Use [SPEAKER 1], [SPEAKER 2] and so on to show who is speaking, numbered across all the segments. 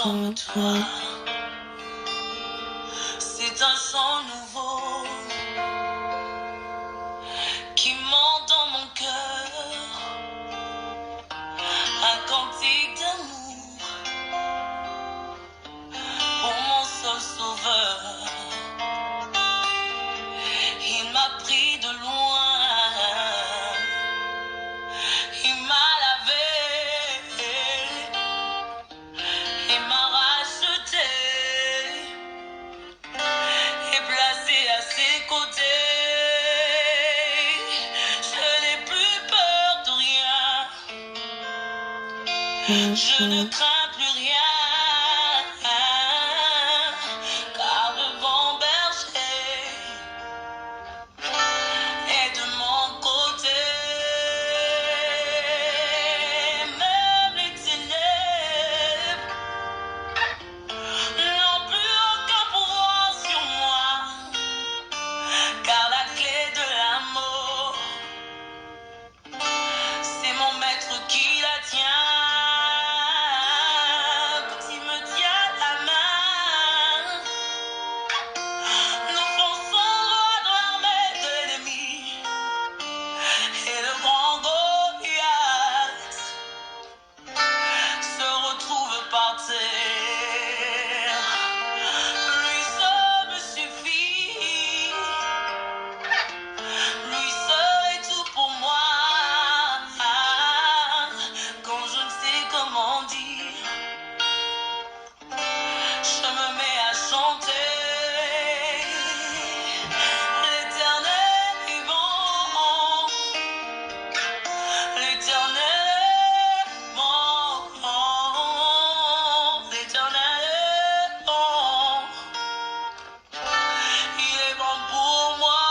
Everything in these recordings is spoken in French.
[SPEAKER 1] comme toi. C'est un chant nouveau qui monte dans mon cœur, un cantique d'amour pour mon seul sauveur. Il m'a pris de loin, il m'a lavé, il m'a racheté et placé à ses côtés. Je n'ai plus peur de rien, je ne crains plus rien, car le bon berger est de mon côté. Même les ténèbres n'ont plus aucun pouvoir sur moi, car la clé de l'amour, c'est mon maître qui la tient. Quand il me tient la main, nous fonçons droit dans l'armée de l'ennemi. Et le grand Goliath se retrouve par terre. Lui seul me suffit, lui seul est tout pour moi. Quand je ne sais comment dire, je me mets à chanter. L'Éternel est bon, l'Éternel est bon, l'Éternel est bon, il est bon pour moi.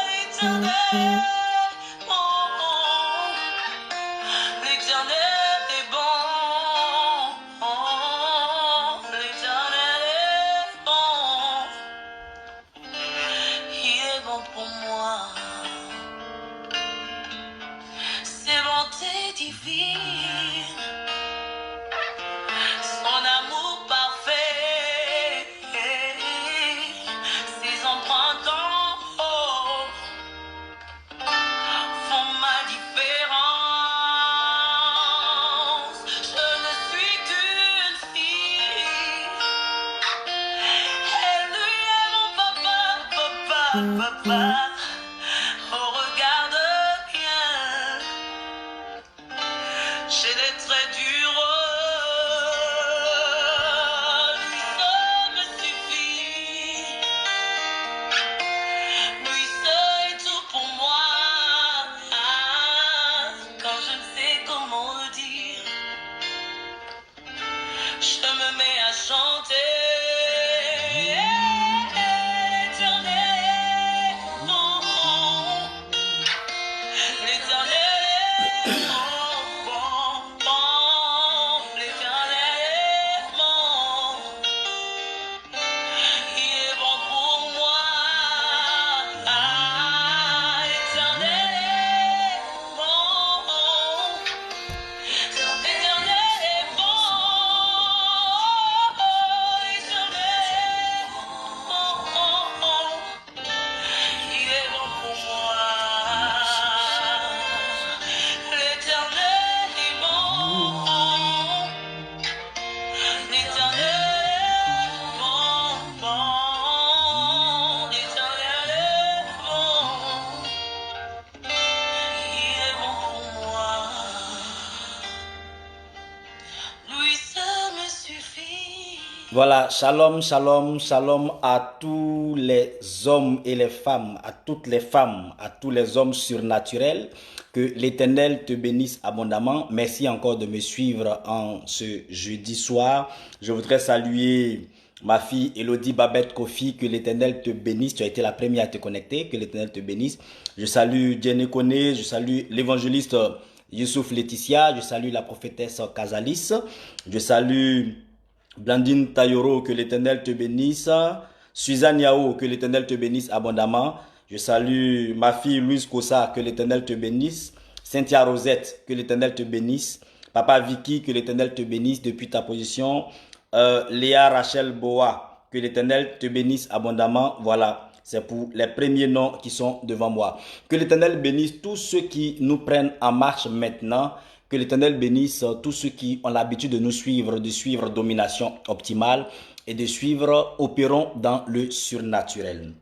[SPEAKER 1] L'Éternel est bon, l'Éternel est bon, l'Éternel est bon, il est bon pour moi. Ses bontés divines, son amour parfait, ses empreintes en haut font ma différence. Je ne suis qu'une fille, et lui est mon papa, papa. Oh, regarde bien, j'ai des traits durs, lui seul me suffit, lui seul est tout pour moi. Quand je ne sais comment le dire, je me mets à chanter. L'Éternel est bon, l'Éternel est bon, l'Éternel est bon, il est bon pour moi. L'Éternel est bon, l'Éternel est bon, l'Éternel est bon, il est bon pour moi. L'Éternel est bon, l'Éternel est bon, l'Éternel est bon, il est bon pour moi. Lui seul me suffit.
[SPEAKER 2] Voilà, shalom, shalom, shalom à tous les hommes et les femmes, à toutes les femmes, à tous les hommes surnaturels. Que l'Éternel te bénisse abondamment. Merci encore de me suivre en ce jeudi soir. Je voudrais saluer ma fille Elodie Babette Kofi. Que l'Éternel te bénisse. Tu as été la première à te connecter. Que l'Éternel te bénisse. Je salue Jenny Kone. Je salue l'évangéliste Youssouf Laetitia. Je salue la prophétesse Casalis. Je salue Blandine Tayoro, que l'Éternel te bénisse. Suzanne Yao, que l'Éternel te bénisse abondamment. Je salue ma fille Louise Kossa, que l'Éternel te bénisse. Cynthia Rosette, que l'Éternel te bénisse. Papa Vicky, que l'Éternel te bénisse depuis ta position. Léa Rachel Boa, que l'Éternel te bénisse abondamment. Voilà, c'est pour les premiers noms qui sont devant moi. Que l'Éternel bénisse tous ceux qui nous prennent en marche maintenant. Que l'Éternel bénisse tous ceux qui ont l'habitude de nous suivre, de suivre Domination Optimale et de suivre Opérons dans le surnaturel.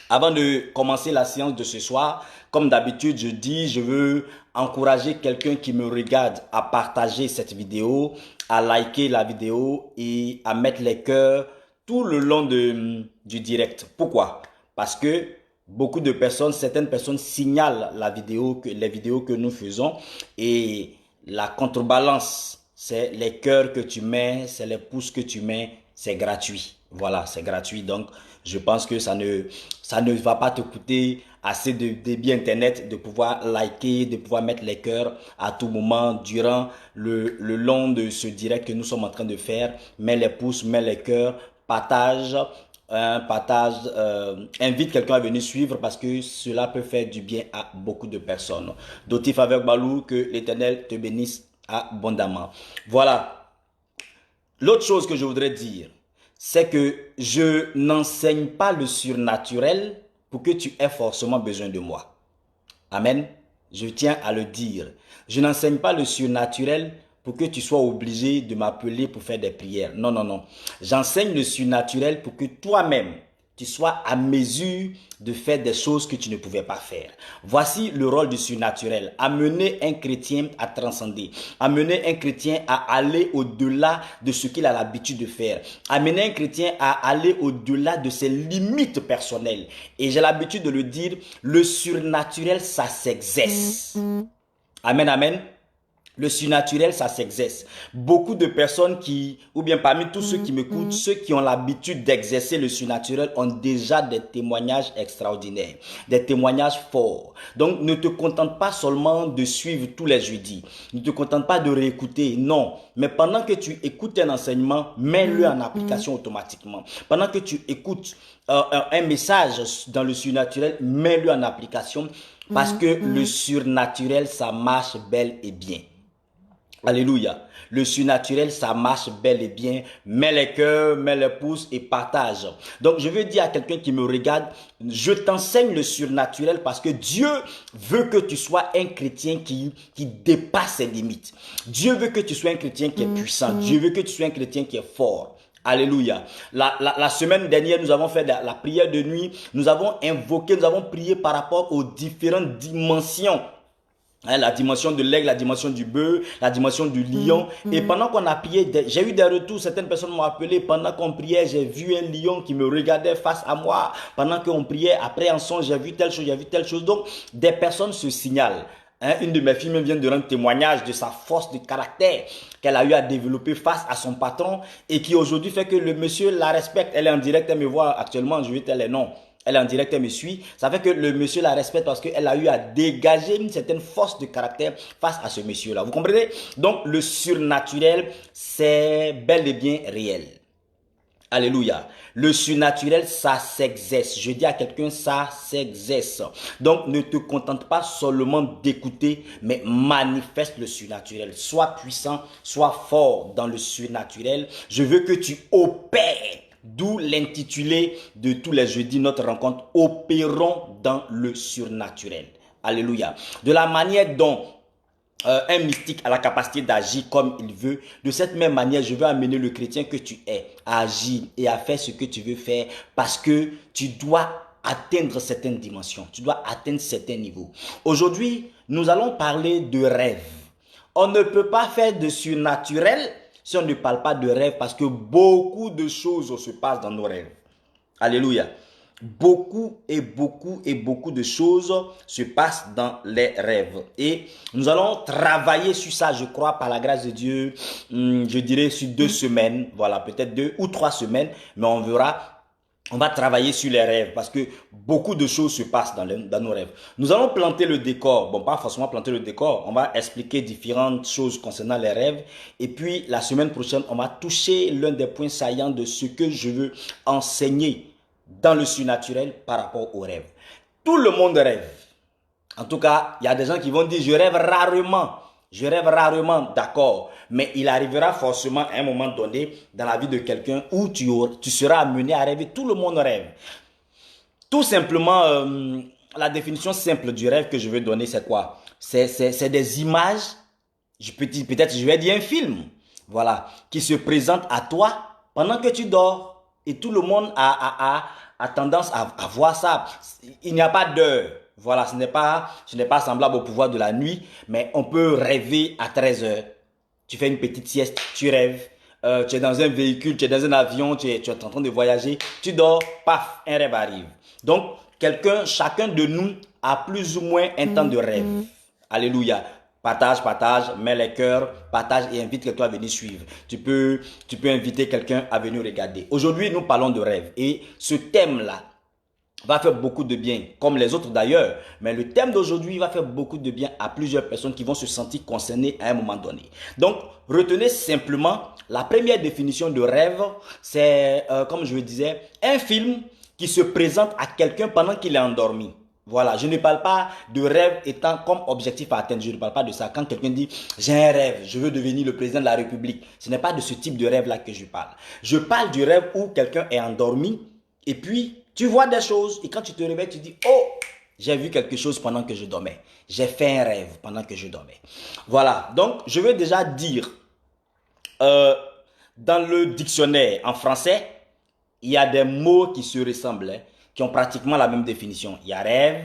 [SPEAKER 2] Avant de commencer la séance de ce soir, comme d'habitude, je dis, je veux encourager quelqu'un qui me regarde à partager cette vidéo, à liker la vidéo et à mettre les cœurs tout le long du direct. Pourquoi? Parce que beaucoup de personnes, certaines personnes signalent les vidéos que nous faisons et la contrebalance, c'est les cœurs que tu mets, c'est les pouces que tu mets, c'est gratuit. Voilà, c'est gratuit. Donc, je pense que ça ne va pas te coûter assez de débit internet de pouvoir liker, de pouvoir mettre les cœurs à tout moment durant le long de ce direct que nous sommes en train de faire. Mets les pouces, mets les cœurs, partage, invite quelqu'un à venir suivre parce que cela peut faire du bien à beaucoup de personnes. Dotif avec Balou, que l'Éternel te bénisse abondamment. Voilà. L'autre chose que je voudrais dire, c'est que je n'enseigne pas le surnaturel pour que tu aies forcément besoin de moi. Amen. Je tiens à le dire. Je n'enseigne pas le surnaturel pour que tu sois obligé de m'appeler pour faire des prières. Non, non, non. J'enseigne le surnaturel pour que toi-même, tu sois à mesure de faire des choses que tu ne pouvais pas faire. Voici le rôle du surnaturel. Amener un chrétien à transcender. Amener un chrétien à aller au-delà de ce qu'il a l'habitude de faire. Amener un chrétien à aller au-delà de ses limites personnelles. Et j'ai l'habitude de le dire, le surnaturel, ça s'exerce. Amen, amen. Le surnaturel, ça s'exerce. Beaucoup de personnes ou bien parmi tous ceux qui m'écoutent, ceux qui ont l'habitude d'exercer le surnaturel ont déjà des témoignages extraordinaires, des témoignages forts. Donc, ne te contente pas seulement de suivre tous les jeudis. Ne te contente pas de réécouter, non. Mais pendant que tu écoutes un enseignement, mets-le en application automatiquement. Pendant que tu écoutes un message dans le surnaturel, mets-le en application parce que le surnaturel, ça marche bel et bien. Alléluia. Le surnaturel, ça marche bel et bien. Mets les cœurs, mets les pouces et partage. Donc, je veux dire à quelqu'un qui me regarde, je t'enseigne le surnaturel parce que Dieu veut que tu sois un chrétien qui dépasse ses limites. Dieu veut que tu sois un chrétien qui est puissant. Dieu veut que tu sois un chrétien qui est fort. Alléluia. La semaine dernière, nous avons fait la prière de nuit. Nous avons invoqué, nous avons prié par rapport aux différentes dimensions. La dimension de l'aigle, la dimension du bœuf, la dimension du lion. Et pendant qu'on a prié, j'ai eu des retours. Certaines personnes m'ont appelé. Pendant qu'on priait, j'ai vu un lion qui me regardait face à moi. Pendant qu'on priait, après en son, j'ai vu telle chose, j'ai vu telle chose. Donc, des personnes se signalent. Une de mes filles même vient de rendre témoignage de sa force de caractère qu'elle a eu à développer face à son patron et qui aujourd'hui fait que le monsieur la respecte. Elle est en direct, elle me voit actuellement, je vais telle les noms. Elle est en direct, elle me suit. Ça fait que le monsieur la respecte parce qu'elle a eu à dégager une certaine force de caractère face à ce monsieur-là. Vous comprenez? Donc, le surnaturel, c'est bel et bien réel. Alléluia. Le surnaturel, ça s'exerce. Je dis à quelqu'un, ça s'exerce. Donc, ne te contente pas seulement d'écouter, mais manifeste le surnaturel. Sois puissant, sois fort dans le surnaturel. Je veux que tu opères. D'où l'intitulé de tous les jeudis, notre rencontre, opérons dans le surnaturel. Alléluia. De la manière dont un mystique a la capacité d'agir comme il veut, de cette même manière, je veux amener le chrétien que tu es à agir et à faire ce que tu veux faire parce que tu dois atteindre certaines dimensions, tu dois atteindre certains niveaux. Aujourd'hui, nous allons parler de rêve. On ne peut pas faire de surnaturel si on ne parle pas de rêve parce que beaucoup de choses se passent dans nos rêves. Alléluia. Beaucoup de choses se passent dans les rêves. Et nous allons travailler sur ça, je crois, par la grâce de Dieu, je dirais sur 2 semaines, voilà, peut-être 2 ou 3 semaines, mais on verra. On va travailler sur les rêves parce que beaucoup de choses se passent dans nos rêves. Nous allons planter le décor. Bon, pas forcément planter le décor. On va expliquer différentes choses concernant les rêves. Et puis, la semaine prochaine, on va toucher l'un des points saillants de ce que je veux enseigner dans le surnaturel par rapport aux rêves. Tout le monde rêve. En tout cas, il y a des gens qui vont dire, je rêve rarement. Je rêve rarement, d'accord, mais il arrivera forcément à un moment donné dans la vie de quelqu'un où tu seras amené à rêver. Tout le monde rêve. Tout simplement, la définition simple du rêve que je veux donner, c'est quoi? C'est des images, peut-être je vais dire un film, voilà, qui se présente à toi pendant que tu dors. Et tout le monde a tendance à voir ça. Il n'y a pas d'heure. Voilà, ce n'est pas semblable au pouvoir de la nuit, mais on peut rêver à 13 heures. Tu fais une petite sieste, tu rêves. Tu es dans un véhicule, tu es dans un avion, tu es en train de voyager, tu dors, paf, un rêve arrive. Donc, chacun de nous a plus ou moins un temps de rêve. Alléluia. Partage, mets les cœurs, partage et invite quelqu'un à venir suivre. Tu peux inviter quelqu'un à venir regarder. Aujourd'hui, nous parlons de rêve. Et ce thème-là va faire beaucoup de bien, comme les autres d'ailleurs. Mais le thème d'aujourd'hui va faire beaucoup de bien à plusieurs personnes qui vont se sentir concernées à un moment donné. Donc, retenez simplement la première définition de rêve. C'est, comme je le disais, un film qui se présente à quelqu'un pendant qu'il est endormi. Voilà, je ne parle pas de rêve étant comme objectif à atteindre. Je ne parle pas de ça. Quand quelqu'un dit « j'ai un rêve, je veux devenir le président de la République », ce n'est pas de ce type de rêve-là que je parle. Je parle du rêve où quelqu'un est endormi et puis tu vois des choses et quand tu te réveilles, tu dis « oh, j'ai vu quelque chose pendant que je dormais. J'ai fait un rêve pendant que je dormais. » Voilà, donc je veux déjà dire, dans le dictionnaire en français, il y a des mots qui se ressemblent, hein, qui ont pratiquement la même définition. Il y a rêve,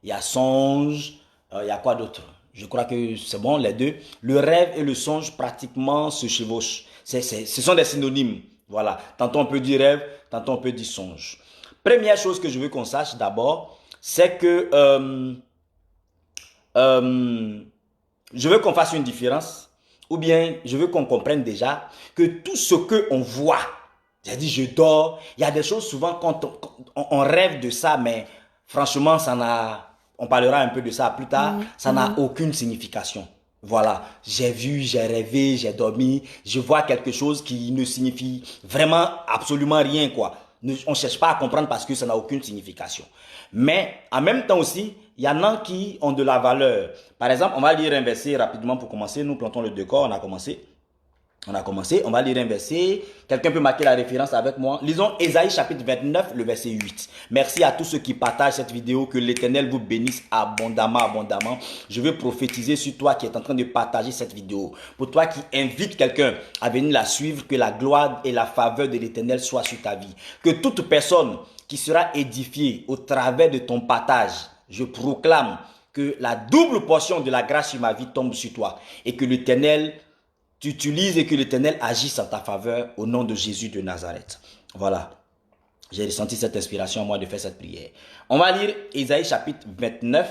[SPEAKER 2] il y a songe, il y a quoi d'autre? Je crois que c'est bon, les deux. Le rêve et le songe pratiquement se chevauchent. Ce sont des synonymes. Voilà. Tantôt on peut dire rêve, tantôt on peut dire songe. Première chose que je veux qu'on sache d'abord, c'est que je veux qu'on fasse une différence, ou bien je veux qu'on comprenne déjà que tout ce qu'on voit, j'ai dit je dors, il y a des choses souvent quand on rêve de ça, mais franchement on parlera un peu de ça plus tard, ça n'a aucune signification. Voilà, j'ai vu, j'ai rêvé, j'ai dormi, je vois quelque chose qui ne signifie vraiment absolument rien quoi. On ne cherche pas à comprendre parce que ça n'a aucune signification. Mais en même temps aussi, il y en a qui ont de la valeur. Par exemple, on va lire un verset rapidement pour commencer. Nous plantons le décor, on a commencé, on va lire un verset. Quelqu'un peut marquer la référence avec moi. Lisons Ésaïe chapitre 29, le verset 8. Merci à tous ceux qui partagent cette vidéo. Que l'Éternel vous bénisse abondamment, abondamment. Je veux prophétiser sur toi qui est en train de partager cette vidéo. Pour toi qui invite quelqu'un à venir la suivre, que la gloire et la faveur de l'Éternel soient sur ta vie. Que toute personne qui sera édifiée au travers de ton partage, je proclame que la double portion de la grâce sur ma vie tombe sur toi. Et que l'Éternel t'utilise et que l'Éternel agisse en ta faveur au nom de Jésus de Nazareth. Voilà. J'ai ressenti cette inspiration à moi de faire cette prière. On va lire Ésaïe chapitre 29.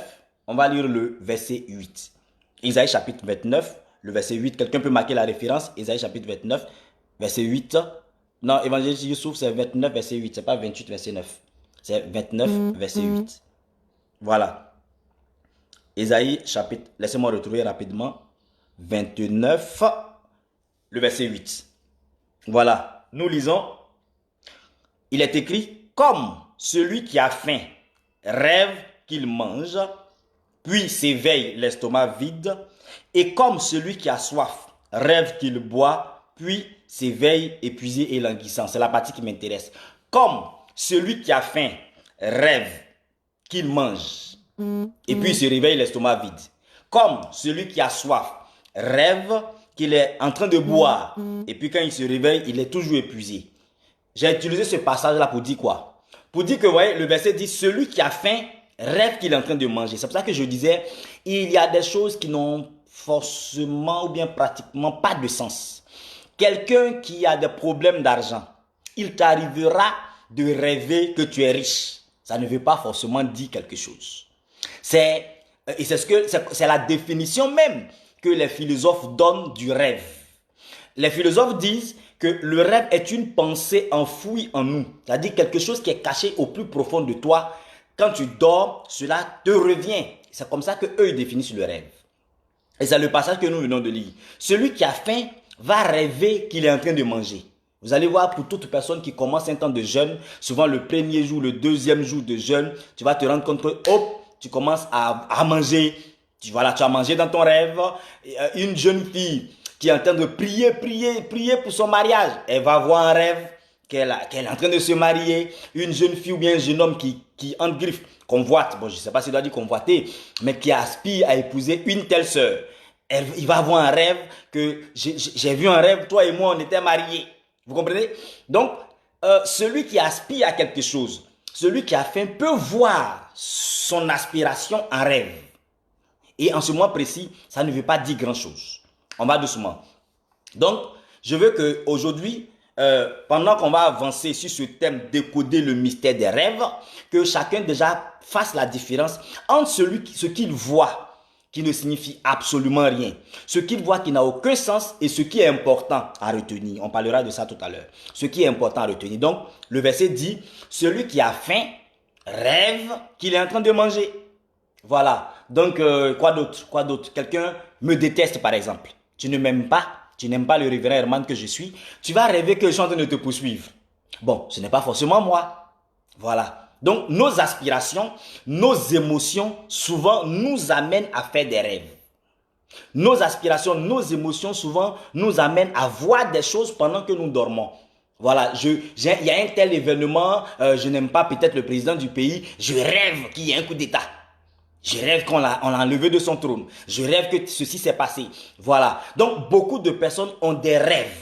[SPEAKER 2] On va lire le verset 8. Ésaïe chapitre 29, le verset 8. Quelqu'un peut marquer la référence? Ésaïe chapitre 29, verset 8. Non, évangéliste Youssouf, c'est 29, verset 8. Ce n'est pas 28, verset 9. C'est 29, verset 8. Voilà. Ésaïe chapitre, laissez-moi retrouver rapidement. 29, le verset 8. Voilà, nous lisons. Il est écrit, comme celui qui a faim rêve qu'il mange, puis s'éveille l'estomac vide, et comme celui qui a soif rêve qu'il boit, puis s'éveille épuisé et languissant. C'est la partie qui m'intéresse. Comme celui qui a faim rêve qu'il mange, et puis se réveille l'estomac vide. Comme celui qui a soif rêve qu'il est en train de boire, et puis quand il se réveille, il est toujours épuisé. J'ai utilisé ce passage-là pour dire quoi? Pour dire que, vous voyez, le verset dit, celui qui a faim rêve qu'il est en train de manger. C'est pour ça que je disais, il y a des choses qui n'ont forcément ou bien pratiquement pas de sens. Quelqu'un qui a des problèmes d'argent, il t'arrivera de rêver que tu es riche. Ça ne veut pas forcément dire quelque chose. C'est la définition même que les philosophes donnent du rêve. Les philosophes disent que le rêve est une pensée enfouie en nous. C'est-à-dire quelque chose qui est caché au plus profond de toi. Quand tu dors, cela te revient. C'est comme ça qu'eux ils définissent le rêve. Et c'est le passage que nous venons de lire. Celui qui a faim va rêver qu'il est en train de manger. Vous allez voir, pour toute personne qui commence un temps de jeûne, souvent le premier jour, le deuxième jour de jeûne, tu vas te rendre compte que, hop, tu commences à manger. Tu as mangé dans ton rêve. Une jeune fille qui est en train de prier pour son mariage. Elle va voir un rêve qu'elle est en train de se marier. Une jeune fille ou bien un jeune homme qui en griffe, convoite, bon je ne sais pas si je dois dire convoiter, mais qui aspire à épouser une telle sœur. Il va avoir un rêve que j'ai vu un rêve, toi et moi on était mariés. Vous comprenez? Donc, celui qui aspire à quelque chose, celui qui a faim peut voir son aspiration en rêve. Et en ce moment précis, ça ne veut pas dire grand-chose. On va doucement. Donc, je veux qu'aujourd'hui, pendant qu'on va avancer sur ce thème, décoder le mystère des rêves, que chacun déjà fasse la différence entre ce qu'il voit, qui ne signifie absolument rien, ce qu'il voit qui n'a aucun sens et ce qui est important à retenir. On parlera de ça tout à l'heure. Ce qui est important à retenir. Donc, le verset dit, celui qui a faim rêve qu'il est en train de manger. Voilà. Donc, quoi d'autre? Quelqu'un me déteste, par exemple. Tu ne m'aimes pas. Tu n'aimes pas le révérend Herman que je suis. Tu vas rêver que je suis en train de te poursuivre. Bon, ce n'est pas forcément moi. Voilà. Donc, nos aspirations, nos émotions, souvent, nous amènent à faire des rêves. Nos aspirations, nos émotions, souvent, nous amènent à voir des choses pendant que nous dormons. Voilà, il y a un tel événement, je n'aime pas peut-être le président du pays, je rêve qu'il y ait un coup d'État. Je rêve qu'on l'a enlevé de son trône. Je rêve que ceci s'est passé. Voilà. Donc, beaucoup de personnes ont des rêves,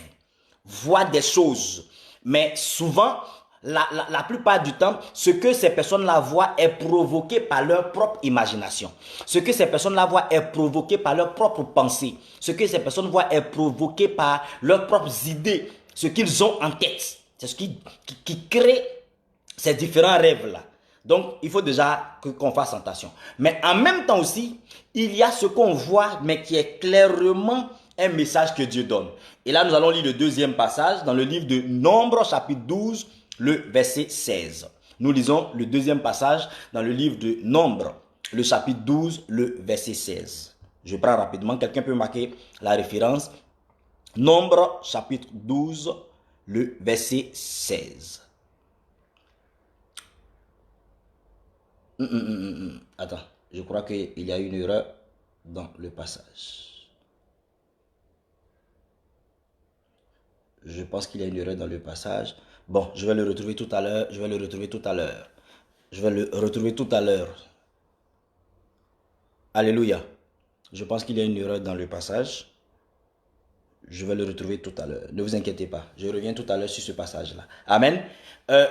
[SPEAKER 2] voient des choses. Mais souvent, la plupart du temps, ce que ces personnes-là voient est provoqué par leur propre imagination. Ce que ces personnes-là voient est provoqué par leurs propres pensées. Ce que ces personnes voient est provoqué par leurs propres idées. Ce qu'ils ont en tête. C'est ce qui crée ces différents rêves-là. Donc, il faut déjà qu'on fasse attention. Mais en même temps aussi, il y a ce qu'on voit, mais qui est clairement un message que Dieu donne. Et là, nous allons lire le deuxième passage dans le livre de Nombres, chapitre 12, le verset 16. Nous lisons le deuxième passage dans le livre de Nombres, le chapitre 12, le verset 16. Je prends rapidement, quelqu'un peut marquer la référence. Nombres, chapitre 12, le verset 16. Attends, je crois qu'il y a une erreur dans le passage. Je pense qu'il y a une erreur dans le passage. Bon, je vais le retrouver tout à l'heure. Je vais le retrouver tout à l'heure. Alléluia. Je pense qu'il y a une erreur dans le passage. Je vais le retrouver tout à l'heure. Ne vous inquiétez pas. Je reviens tout à l'heure sur ce passage-là. Amen.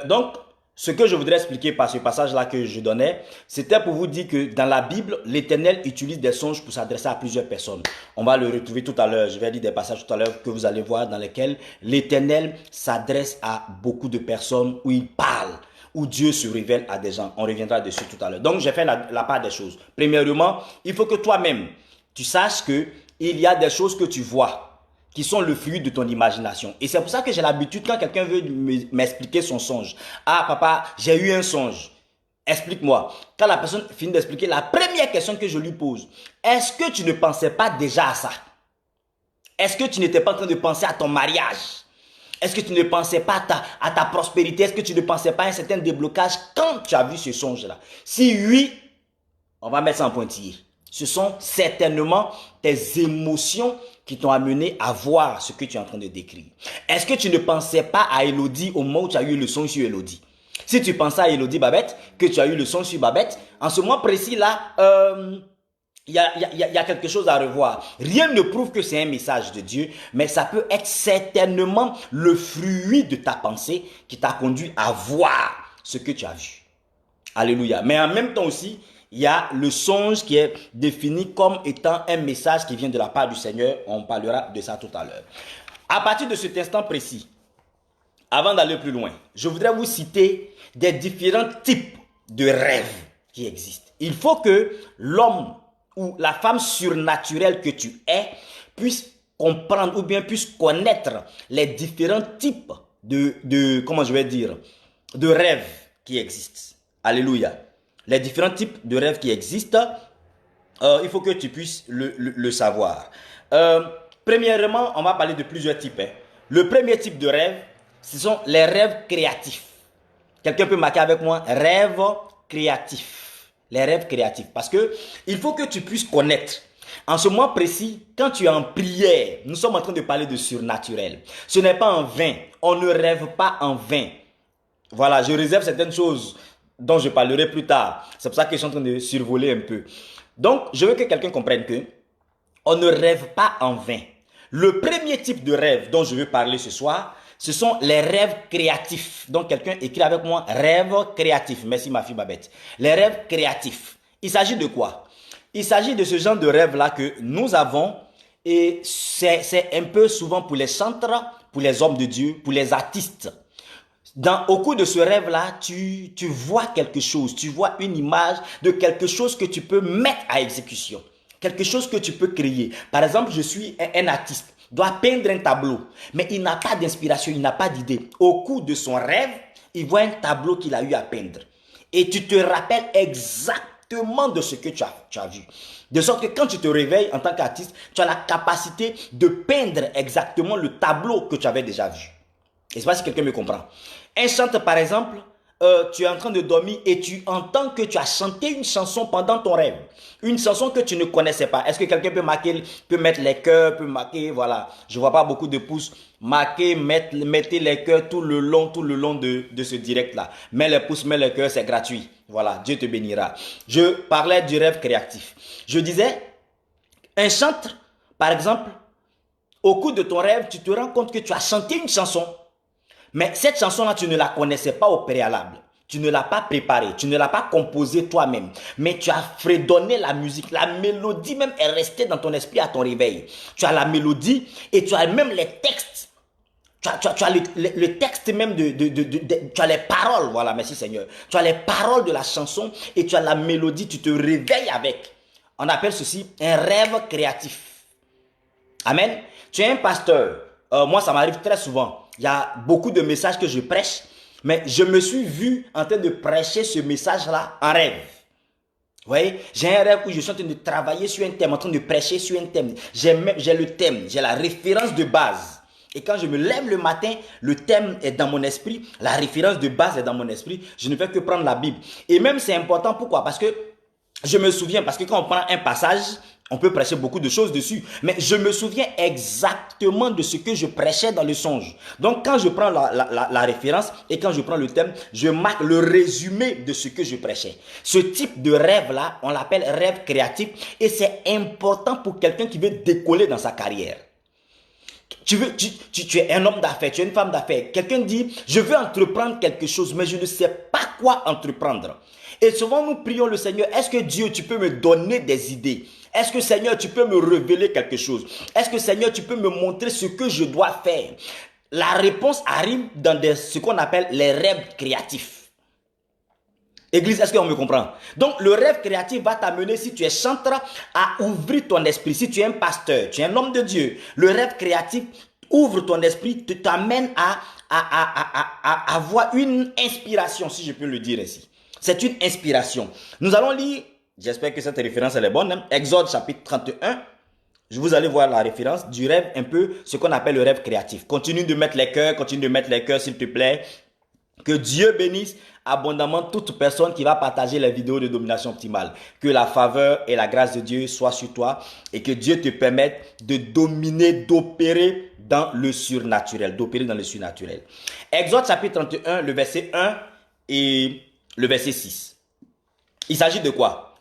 [SPEAKER 2] Donc, ce que je voudrais expliquer par ce passage-là que je donnais, c'était pour vous dire que dans la Bible, l'Éternel utilise des songes pour s'adresser à plusieurs personnes. On va le retrouver tout à l'heure. Je vais lire des passages tout à l'heure que vous allez voir dans lesquels l'Éternel s'adresse à beaucoup de personnes, où il parle, où Dieu se révèle à des gens. On reviendra dessus tout à l'heure. Donc, j'ai fait la part des choses. Premièrement, il faut que toi-même, tu saches qu'il y a des choses que tu vois qui sont le fruit de ton imagination. Et c'est pour ça que j'ai l'habitude, quand quelqu'un veut m'expliquer son songe. Ah, papa, j'ai eu un songe. Explique-moi. Quand la personne finit d'expliquer, la première question que je lui pose, est-ce que tu ne pensais pas déjà à ça? Est-ce que tu n'étais pas en train de penser à ton mariage? Est-ce que tu ne pensais pas à ta prospérité? Est-ce que tu ne pensais pas à un certain déblocage quand tu as vu ce songe-là? Si oui, on va mettre ça en pointillé. Ce sont certainement tes émotions qui t'ont amené à voir ce que tu es en train de décrire. Est-ce que tu ne pensais pas à Elodie au moment où tu as eu le songe sur Elodie? Si tu pensais à Elodie Babette, que tu as eu le songe sur Babette, en ce moment précis-là, il y a quelque chose à revoir. Rien ne prouve que c'est un message de Dieu, mais ça peut être certainement le fruit de ta pensée qui t'a conduit à voir ce que tu as vu. Alléluia. Mais en même temps aussi, il y a le songe qui est défini comme étant un message qui vient de la part du Seigneur. On parlera de ça tout à l'heure. À partir de cet instant précis, avant d'aller plus loin, je voudrais vous citer des différents types de rêves qui existent. Il faut que l'homme ou la femme surnaturelle que tu es puisse comprendre ou bien puisse connaître les différents types de rêves qui existent. Alléluia. Les différents types de rêves qui existent, il faut que tu puisses le savoir. Premièrement, on va parler de plusieurs types. Le premier type de rêve, ce sont les rêves créatifs. Quelqu'un peut marquer avec moi, rêve créatif. Les rêves créatifs. Parce que il faut que tu puisses connaître. En ce moment précis, quand tu es en prière, nous sommes en train de parler de surnaturel. Ce n'est pas en vain. On ne rêve pas en vain. Voilà, je réserve certaines choses dont je parlerai plus tard. C'est pour ça que je suis en train de survoler un peu. Donc, je veux que quelqu'un comprenne que on ne rêve pas en vain. Le premier type de rêve dont je veux parler ce soir, ce sont les rêves créatifs. Donc, quelqu'un écrit avec moi, rêves créatifs. Merci ma fille Babette. Les rêves créatifs. Il s'agit de quoi? Il s'agit de ce genre de rêve-là que nous avons et c'est un peu souvent pour les chantres, pour les hommes de Dieu, pour les artistes. Au cours de ce rêve-là, tu vois quelque chose, tu vois une image de quelque chose que tu peux mettre à exécution. Quelque chose que tu peux créer. Par exemple, je suis un artiste, doit peindre un tableau, mais il n'a pas d'inspiration, il n'a pas d'idée. Au cours de son rêve, il voit un tableau qu'il a eu à peindre. Et tu te rappelles exactement de ce que tu as vu. De sorte que quand tu te réveilles en tant qu'artiste, tu as la capacité de peindre exactement le tableau que tu avais déjà vu. Je ne sais pas si quelqu'un me comprend. Un chanteur, par exemple, tu es en train de dormir et tu entends que tu as chanté une chanson pendant ton rêve. Une chanson que tu ne connaissais pas. Est-ce que quelqu'un peut mettre les cœurs, peut marquer, voilà. Je ne vois pas beaucoup de pouces. Marquer, mettez les cœurs tout le long de ce direct-là. Mets les pouces, mets les cœurs, c'est gratuit. Voilà, Dieu te bénira. Je parlais du rêve créatif. Je disais, un chanteur, par exemple, au cours de ton rêve, tu te rends compte que tu as chanté une chanson. Mais cette chanson-là, tu ne la connaissais pas au préalable. Tu ne l'as pas préparée, tu ne l'as pas composée toi-même. Mais tu as fredonné la musique. La mélodie même est restée dans ton esprit à ton réveil. Tu as la mélodie et tu as même les textes. Tu as le texte même tu as les paroles. Voilà, merci Seigneur. Tu as les paroles de la chanson et tu as la mélodie. Tu te réveilles avec. On appelle ceci un rêve créatif. Amen. Tu es un pasteur. Moi, ça m'arrive très souvent. Il y a beaucoup de messages que je prêche, mais je me suis vu en train de prêcher ce message-là en rêve. Vous voyez, j'ai un rêve où je suis en train de travailler sur un thème, en train de prêcher sur un thème. J'ai le thème, j'ai la référence de base. Et quand je me lève le matin, le thème est dans mon esprit, la référence de base est dans mon esprit. Je ne fais que prendre la Bible. Et même c'est important, pourquoi? Parce que je me souviens, parce que quand on prend un passage, on peut prêcher beaucoup de choses dessus. Mais je me souviens exactement de ce que je prêchais dans le songe. Donc, quand je prends la référence et quand je prends le thème, je marque le résumé de ce que je prêchais. Ce type de rêve-là, on l'appelle rêve créatif. Et c'est important pour quelqu'un qui veut décoller dans sa carrière. Tu es un homme d'affaires, tu es une femme d'affaires. Quelqu'un dit, je veux entreprendre quelque chose, mais je ne sais pas quoi entreprendre. Et souvent, nous prions le Seigneur, est-ce que Dieu, tu peux me donner des idées? Est-ce que Seigneur, tu peux me révéler quelque chose? Est-ce que Seigneur, tu peux me montrer ce que je dois faire? La réponse arrive dans ce qu'on appelle les rêves créatifs. Église, est-ce qu'on me comprend? Donc, le rêve créatif va t'amener, si tu es chanteur, à ouvrir ton esprit. Si tu es un pasteur, tu es un homme de Dieu, le rêve créatif ouvre ton esprit, t'amène à avoir une inspiration, si je peux le dire ainsi. C'est une inspiration. Nous allons lire, j'espère que cette référence elle est bonne, hein? Exode chapitre 31. Vous allez voir la référence du rêve, un peu ce qu'on appelle le rêve créatif. Continue de mettre les cœurs, s'il te plaît. Que Dieu bénisse abondamment toute personne qui va partager les vidéos de domination optimale. Que la faveur et la grâce de Dieu soient sur toi et que Dieu te permette de dominer, d'opérer dans le surnaturel. Exode chapitre 31, le verset 1 et le verset 6. Il s'agit de quoi?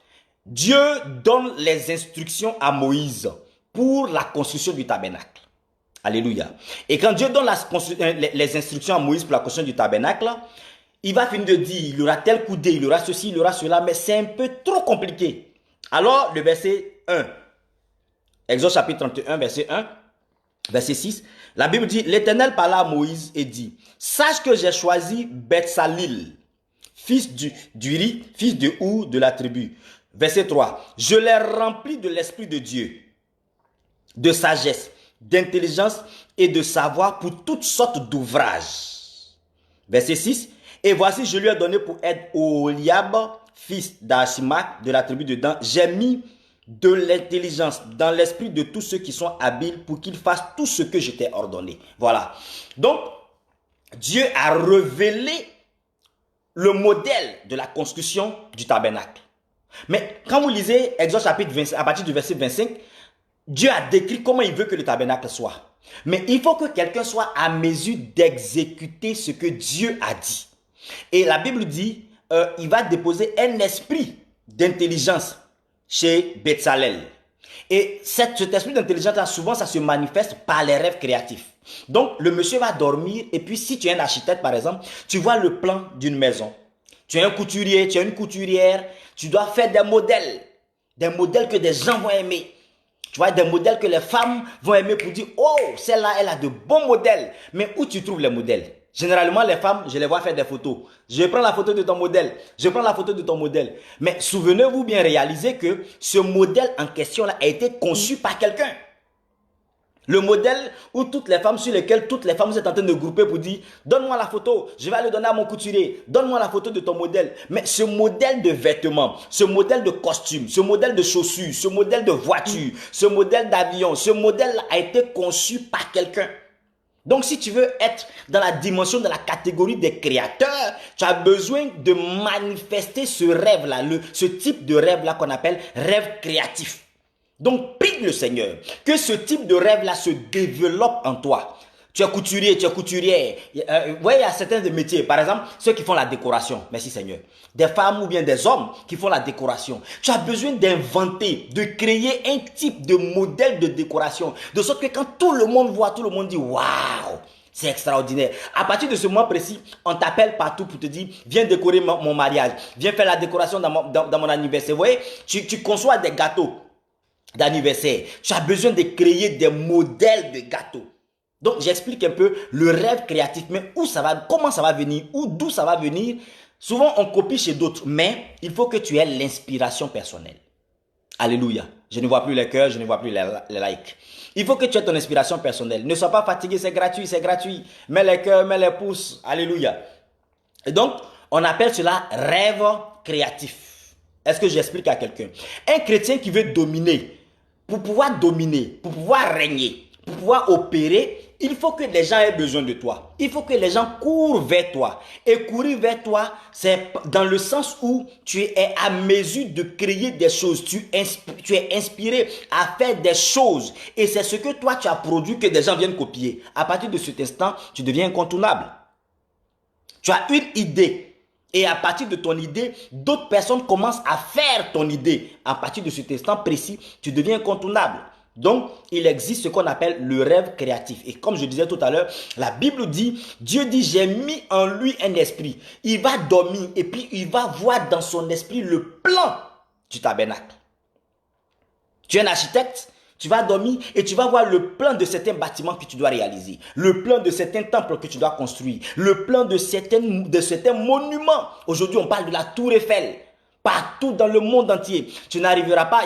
[SPEAKER 2] Dieu donne les instructions à Moïse pour la construction du tabernacle. Alléluia. Et quand Dieu donne les instructions à Moïse pour la construction du tabernacle, il va finir de dire, il y aura tel coudé, il y aura ceci, il y aura cela, mais c'est un peu trop compliqué. Alors, le verset 1, Exode chapitre 31, verset 1, verset 6, la Bible dit, l'Éternel parla à Moïse et dit, sache que j'ai choisi Betsalil, fils d'Uri, fils de Hur de la tribu. Verset 3, je l'ai rempli de l'Esprit de Dieu, de sagesse, d'intelligence et de savoir pour toutes sortes d'ouvrages. Verset 6, et voici je lui ai donné pour aide Oholiab, fils d'Ahisamach de la tribu de Dan. J'ai mis de l'intelligence dans l'esprit de tous ceux qui sont habiles pour qu'ils fassent tout ce que je t'ai ordonné. Voilà. Donc, Dieu a révélé le modèle de la construction du tabernacle. Mais quand vous lisez Exode chapitre 20, à partir du verset 25, Dieu a décrit comment il veut que le tabernacle soit. Mais il faut que quelqu'un soit à mesure d'exécuter ce que Dieu a dit. Et la Bible dit, il va déposer un esprit d'intelligence chez Betsalel. Et cet esprit d'intelligence-là, souvent, ça se manifeste par les rêves créatifs. Donc, le monsieur va dormir et puis si tu es un architecte, par exemple, tu vois le plan d'une maison. Tu es un couturier, tu es une couturière, tu dois faire des modèles que des gens vont aimer. Tu vois, des modèles que les femmes vont aimer pour dire, oh, celle-là, elle a de bons modèles. Mais où tu trouves les modèles? Généralement, les femmes, je les vois faire des photos. Je prends la photo de ton modèle. Je prends la photo de ton modèle. Mais souvenez-vous bien, réalisez que ce modèle en question-là a été conçu par quelqu'un. Le modèle où toutes les femmes sur lesquelles toutes les femmes sont en train de grouper pour dire, donne-moi la photo, je vais aller donner à mon couturier, donne-moi la photo de ton modèle. Mais ce modèle de vêtements, ce modèle de costume, ce modèle de chaussures, ce modèle de voiture, ce modèle d'avion, ce modèle a été conçu par quelqu'un. Donc, si tu veux être dans la dimension de la catégorie des créateurs, tu as besoin de manifester ce rêve-là, ce type de rêve-là qu'on appelle rêve créatif. Donc, prie le Seigneur que ce type de rêve-là se développe en toi. Tu es couturier, tu es couturière. Vous voyez, il y a certains métiers, par exemple, ceux qui font la décoration. Merci Seigneur. Des femmes ou bien des hommes qui font la décoration. Tu as besoin d'inventer, de créer un type de modèle de décoration. De sorte que quand tout le monde voit, tout le monde dit « Waouh !» C'est extraordinaire. À partir de ce moment précis, on t'appelle partout pour te dire, viens décorer mon mariage, viens faire la décoration dans mon anniversaire. Vous voyez, tu conçois des gâteaux d'anniversaire. Tu as besoin de créer des modèles de gâteaux. Donc, j'explique un peu le rêve créatif, mais où ça va, comment ça va venir, d'où ça va venir. Souvent, on copie chez d'autres, mais il faut que tu aies l'inspiration personnelle. Alléluia. Je ne vois plus les cœurs, je ne vois plus les likes. Il faut que tu aies ton inspiration personnelle. Ne sois pas fatigué, c'est gratuit, c'est gratuit. Mets les cœurs, mets les pouces. Alléluia. Et donc, on appelle cela rêve créatif. Est-ce que j'explique à quelqu'un? Un chrétien qui veut dominer, pour pouvoir régner, pour pouvoir opérer, il faut que les gens aient besoin de toi. Il faut que les gens courent vers toi. Et courir vers toi, c'est dans le sens où tu es à mesure de créer des choses. Tu es inspiré à faire des choses. Et c'est ce que toi, tu as produit que des gens viennent copier. À partir de cet instant, tu deviens incontournable. Tu as une idée. Et à partir de ton idée, d'autres personnes commencent à faire ton idée. À partir de cet instant précis, tu deviens incontournable. Donc, il existe ce qu'on appelle le rêve créatif. Et comme je disais tout à l'heure, la Bible dit, Dieu dit, j'ai mis en lui un esprit. Il va dormir et puis il va voir dans son esprit le plan du tabernacle. Tu es un architecte, tu vas dormir et tu vas voir le plan de certains bâtiments que tu dois réaliser, le plan de certains temples que tu dois construire, le plan de certains monuments. Aujourd'hui, on parle de la Tour Eiffel. Partout dans le monde entier. Tu n'arriveras pas,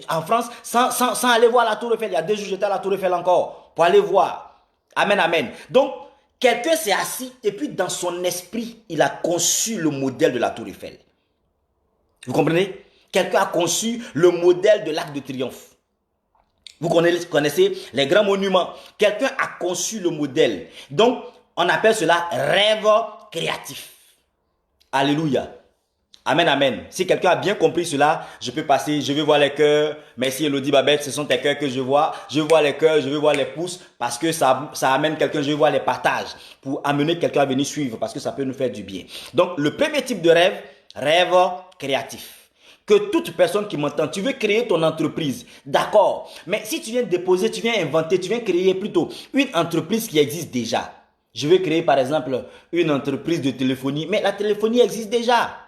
[SPEAKER 2] en France, sans aller voir la Tour Eiffel. Il y a 2 jours, j'étais à la Tour Eiffel encore, pour aller voir. Amen, amen. Donc, quelqu'un s'est assis et puis dans son esprit, il a conçu le modèle de la Tour Eiffel. Vous comprenez? Quelqu'un a conçu le modèle de l'Arc de Triomphe. Vous connaissez les grands monuments. Quelqu'un a conçu le modèle. Donc, on appelle cela rêve créatif. Alléluia. Amen, amen. Si quelqu'un a bien compris cela, je peux passer, je vais voir les cœurs. Merci Elodie Babette, ce sont tes cœurs que je vois. Je vois les cœurs, je vais voir les pouces parce que ça amène quelqu'un, je vais voir les partages pour amener quelqu'un à venir suivre parce que ça peut nous faire du bien. Donc, le premier type de rêve, rêve créatif. Que toute personne qui m'entend, tu veux créer ton entreprise, d'accord. Mais si tu viens déposer, tu viens inventer, tu viens créer plutôt une entreprise qui existe déjà. Je veux créer par exemple une entreprise de téléphonie, mais la téléphonie existe déjà.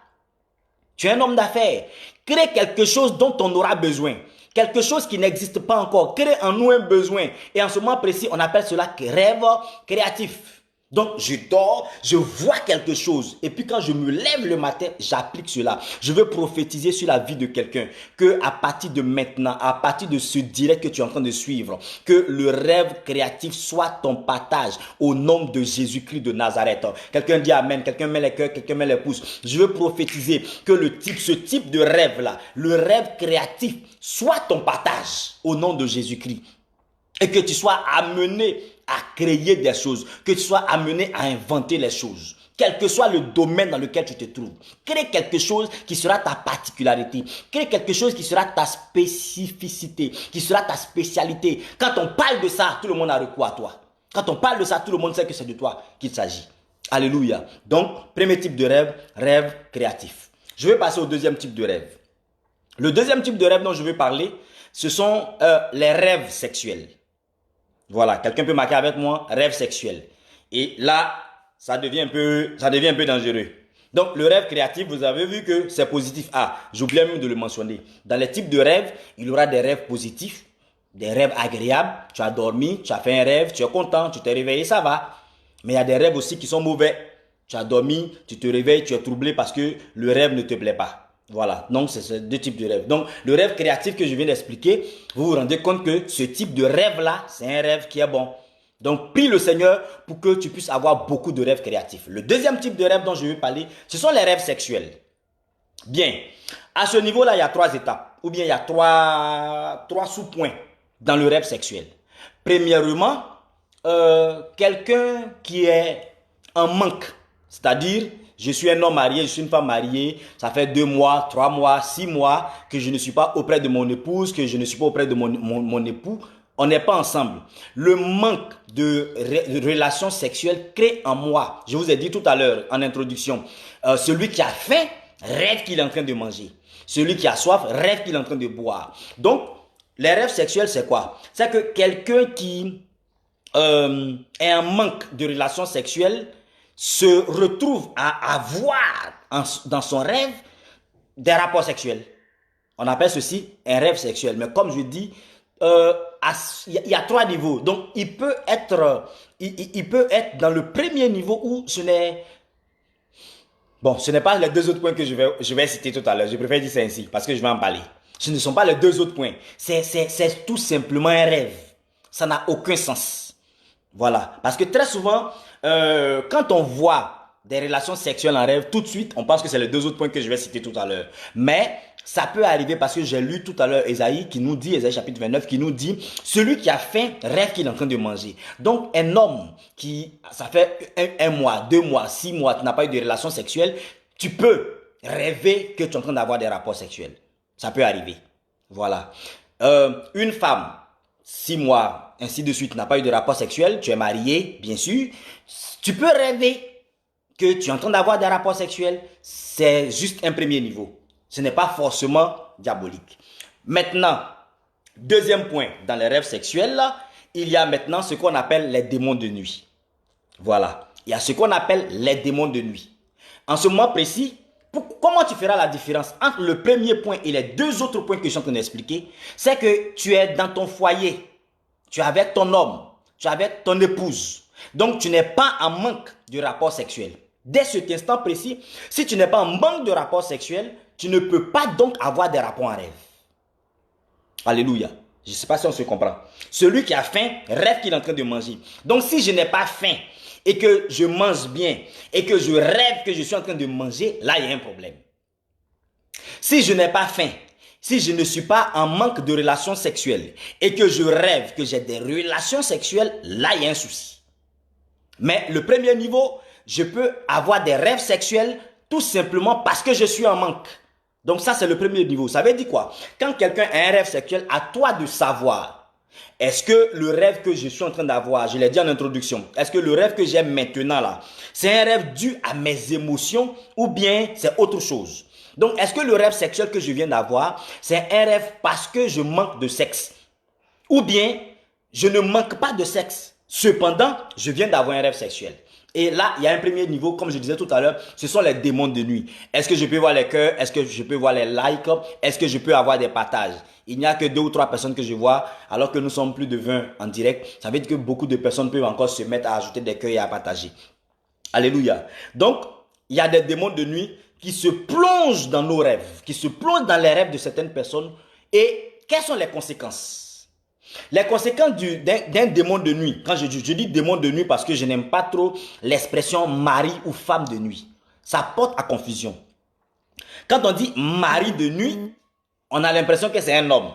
[SPEAKER 2] Tu es un homme d'affaires. Crée quelque chose dont on aura besoin. Quelque chose qui n'existe pas encore. Crée en nous un besoin. Et en ce moment précis, on appelle cela rêve créatif. Donc, je dors, je vois quelque chose. Et puis, quand je me lève le matin, j'applique cela. Je veux prophétiser sur la vie de quelqu'un que à partir de maintenant, à partir de ce direct que tu es en train de suivre, que le rêve créatif soit ton partage au nom de Jésus-Christ de Nazareth. Quelqu'un dit Amen, quelqu'un met les cœurs, quelqu'un met les pouces. Je veux prophétiser que ce type de rêve-là, le rêve créatif, soit ton partage au nom de Jésus-Christ. Et que tu sois amené à créer des choses, que tu sois amené à inventer les choses. Quel que soit le domaine dans lequel tu te trouves, crée quelque chose qui sera ta particularité. Crée quelque chose qui sera ta spécificité, qui sera ta spécialité. Quand on parle de ça, tout le monde a recours à toi. Quand on parle de ça, tout le monde sait que c'est de toi qu'il s'agit. Alléluia. Donc, premier type de rêve, rêve créatif. Je vais passer au deuxième type de rêve. Le deuxième type de rêve dont je veux parler, ce sont les rêves sexuels. Voilà, quelqu'un peut marquer avec moi, rêve sexuel. Et là, ça devient un peu dangereux. Donc, le rêve créatif, vous avez vu que c'est positif. Ah, j'oubliais même de le mentionner. Dans les types de rêves, il y aura des rêves positifs, des rêves agréables. Tu as dormi, tu as fait un rêve, tu es content, tu t'es réveillé, ça va. Mais il y a des rêves aussi qui sont mauvais. Tu as dormi, tu te réveilles, tu es troublé parce que le rêve ne te plaît pas. Voilà, donc c'est ces deux types de rêves. Donc, le rêve créatif que je viens d'expliquer, vous vous rendez compte que ce type de rêve-là, c'est un rêve qui est bon. Donc, prie le Seigneur pour que tu puisses avoir beaucoup de rêves créatifs. Le deuxième type de rêve dont je veux parler, ce sont les rêves sexuels. Bien, à ce niveau-là, il y a 3 étapes, ou bien il y a trois sous-points dans le rêve sexuel. Premièrement, quelqu'un qui est en manque, c'est-à-dire, je suis un homme marié, je suis une femme mariée, ça fait 2 mois, 3 mois, 6 mois que je ne suis pas auprès de mon épouse, que je ne suis pas auprès de mon époux, on n'est pas ensemble. Le manque de relations sexuelles crée en moi, je vous ai dit tout à l'heure en introduction, celui qui a faim rêve qu'il est en train de manger. Celui qui a soif rêve qu'il est en train de boire. Donc, les rêves sexuels, c'est quoi? C'est que quelqu'un qui est en manque de relations sexuelles se retrouve à avoir dans son rêve des rapports sexuels. On appelle ceci un rêve sexuel. Mais comme je dis, il y a 3 niveaux. Donc, il peut être dans le premier niveau où ce n'est... Bon, ce n'est pas les 2 autres points que je vais citer tout à l'heure. Je préfère dire ça ainsi parce que je vais en parler. Ce ne sont pas les 2 autres points. C'est tout simplement un rêve. Ça n'a aucun sens. Voilà. Parce que très souvent, quand on voit des relations sexuelles en rêve, tout de suite, on pense que c'est les 2 autres points que je vais citer tout à l'heure. Mais ça peut arriver parce que j'ai lu tout à l'heure Ésaïe chapitre 29, qui nous dit, celui qui a faim rêve qu'il est en train de manger. Donc, un homme qui, ça fait 1 mois, 2 mois, 6 mois, tu n'as pas eu de relation sexuelle, tu peux rêver que tu es en train d'avoir des rapports sexuels. Ça peut arriver. Voilà. Une femme, 6 mois, ainsi de suite, n'a pas eu de rapport sexuel, tu es marié, bien sûr, tu peux rêver que tu es en train d'avoir des rapports sexuels, c'est juste un premier niveau. Ce n'est pas forcément diabolique. Maintenant, deuxième point, dans les rêves sexuels, là, il y a maintenant ce qu'on appelle les démons de nuit. Voilà. Il y a ce qu'on appelle les démons de nuit. En ce moment précis, comment tu feras la différence entre le premier point et les 2 autres points que je suis en train d'expliquer? C'est que tu es dans ton foyer, tu es avec ton homme, tu es avec ton épouse. Donc, tu n'es pas en manque de rapport sexuel. Dès cet instant précis, si tu n'es pas en manque de rapport sexuel, tu ne peux pas donc avoir des rapports en rêve. Alléluia. Je ne sais pas si on se comprend. Celui qui a faim rêve qu'il est en train de manger. Donc, si je n'ai pas faim et que je mange bien et que je rêve que je suis en train de manger, là, il y a un problème. Si je n'ai pas faim, si je ne suis pas en manque de relations sexuelles et que je rêve que j'ai des relations sexuelles, là, il y a un souci. Mais le premier niveau, je peux avoir des rêves sexuels tout simplement parce que je suis en manque. Donc ça, c'est le premier niveau. Ça veut dire quoi? Quand quelqu'un a un rêve sexuel, à toi de savoir, est-ce que le rêve que je suis en train d'avoir, je l'ai dit en introduction, est-ce que le rêve que j'ai maintenant là, c'est un rêve dû à mes émotions ou bien c'est autre chose? Donc, est-ce que le rêve sexuel que je viens d'avoir, c'est un rêve parce que je manque de sexe? Ou bien, je ne manque pas de sexe. Cependant, je viens d'avoir un rêve sexuel. Et là, il y a un premier niveau, comme je disais tout à l'heure, ce sont les démons de nuit. Est-ce que je peux voir les cœurs? Est-ce que je peux voir les likes? Est-ce que je peux avoir des partages? Il n'y a que 2 ou 3 personnes que je vois, alors que nous sommes plus de 20 en direct. Ça veut dire que beaucoup de personnes peuvent encore se mettre à ajouter des cœurs et à partager. Alléluia. Donc, il y a des démons de nuit qui se plongent dans nos rêves, qui se plongent dans les rêves de certaines personnes. Et quelles sont les conséquences? Les conséquences d'un démon de nuit, quand je dis démon de nuit parce que je n'aime pas trop l'expression mari ou femme de nuit. Ça porte à confusion. Quand on dit mari de nuit, on a l'impression que c'est un homme.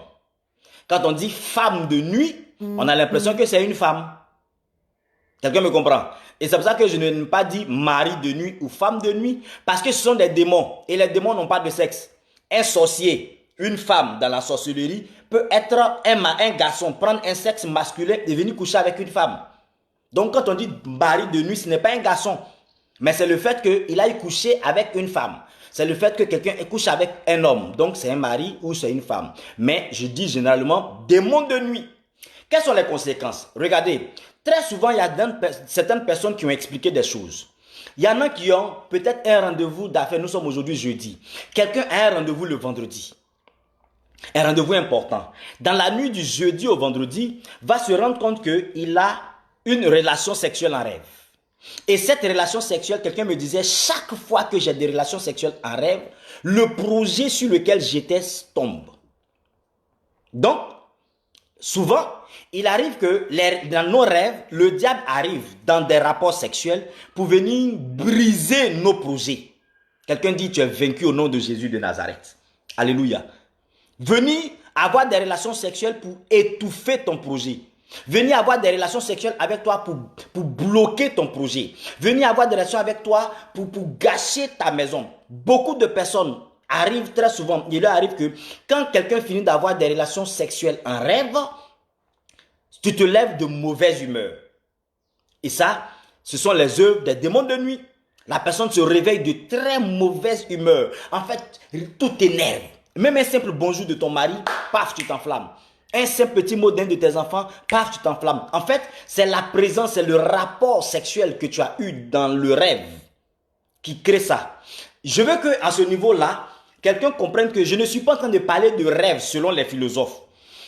[SPEAKER 2] Quand on dit femme de nuit, on a l'impression que c'est une femme. Quelqu'un me comprend? Et c'est pour ça que je n'ai pas dit mari de nuit ou femme de nuit, parce que ce sont des démons. Et les démons n'ont pas de sexe. Un sorcier, une femme dans la sorcellerie, peut être un garçon, prendre un sexe masculin et venir coucher avec une femme. Donc quand on dit mari de nuit, ce n'est pas un garçon. Mais c'est le fait qu'il aille coucher avec une femme. C'est le fait que quelqu'un couche avec un homme. Donc c'est un mari ou c'est une femme. Mais je dis généralement démon de nuit. Quelles sont les conséquences? Regardez, très souvent il y a certaines personnes qui ont expliqué des choses. Il y en a qui ont peut-être un rendez-vous d'affaires. Nous sommes aujourd'hui jeudi. Quelqu'un a un rendez-vous le vendredi. Un rendez-vous important. Dans la nuit du jeudi au vendredi, va se rendre compte qu'il a une relation sexuelle en rêve. Et cette relation sexuelle, quelqu'un me disait, chaque fois que j'ai des relations sexuelles en rêve, le projet sur lequel j'étais tombe. Donc, souvent, il arrive que dans nos rêves, le diable arrive dans des rapports sexuels pour venir briser nos projets. Quelqu'un dit, tu es vaincu au nom de Jésus de Nazareth. Alléluia. Venir avoir des relations sexuelles pour étouffer ton projet. Venir avoir des relations sexuelles avec toi pour bloquer ton projet. Venir avoir des relations avec toi pour gâcher ta maison. Beaucoup de personnes arrivent très souvent, il leur arrive que quand quelqu'un finit d'avoir des relations sexuelles en rêve, tu te lèves de mauvaise humeur. Et ça, ce sont les œuvres des démons de nuit. La personne se réveille de très mauvaise humeur. En fait, tout t'énerve. Même un simple bonjour de ton mari, paf, tu t'enflammes. Un simple petit mot d'un de tes enfants, paf, tu t'enflammes. En fait, c'est la présence, c'est le rapport sexuel que tu as eu dans le rêve qui crée ça. Je veux qu'à ce niveau-là, quelqu'un comprenne que je ne suis pas en train de parler de rêve selon les philosophes.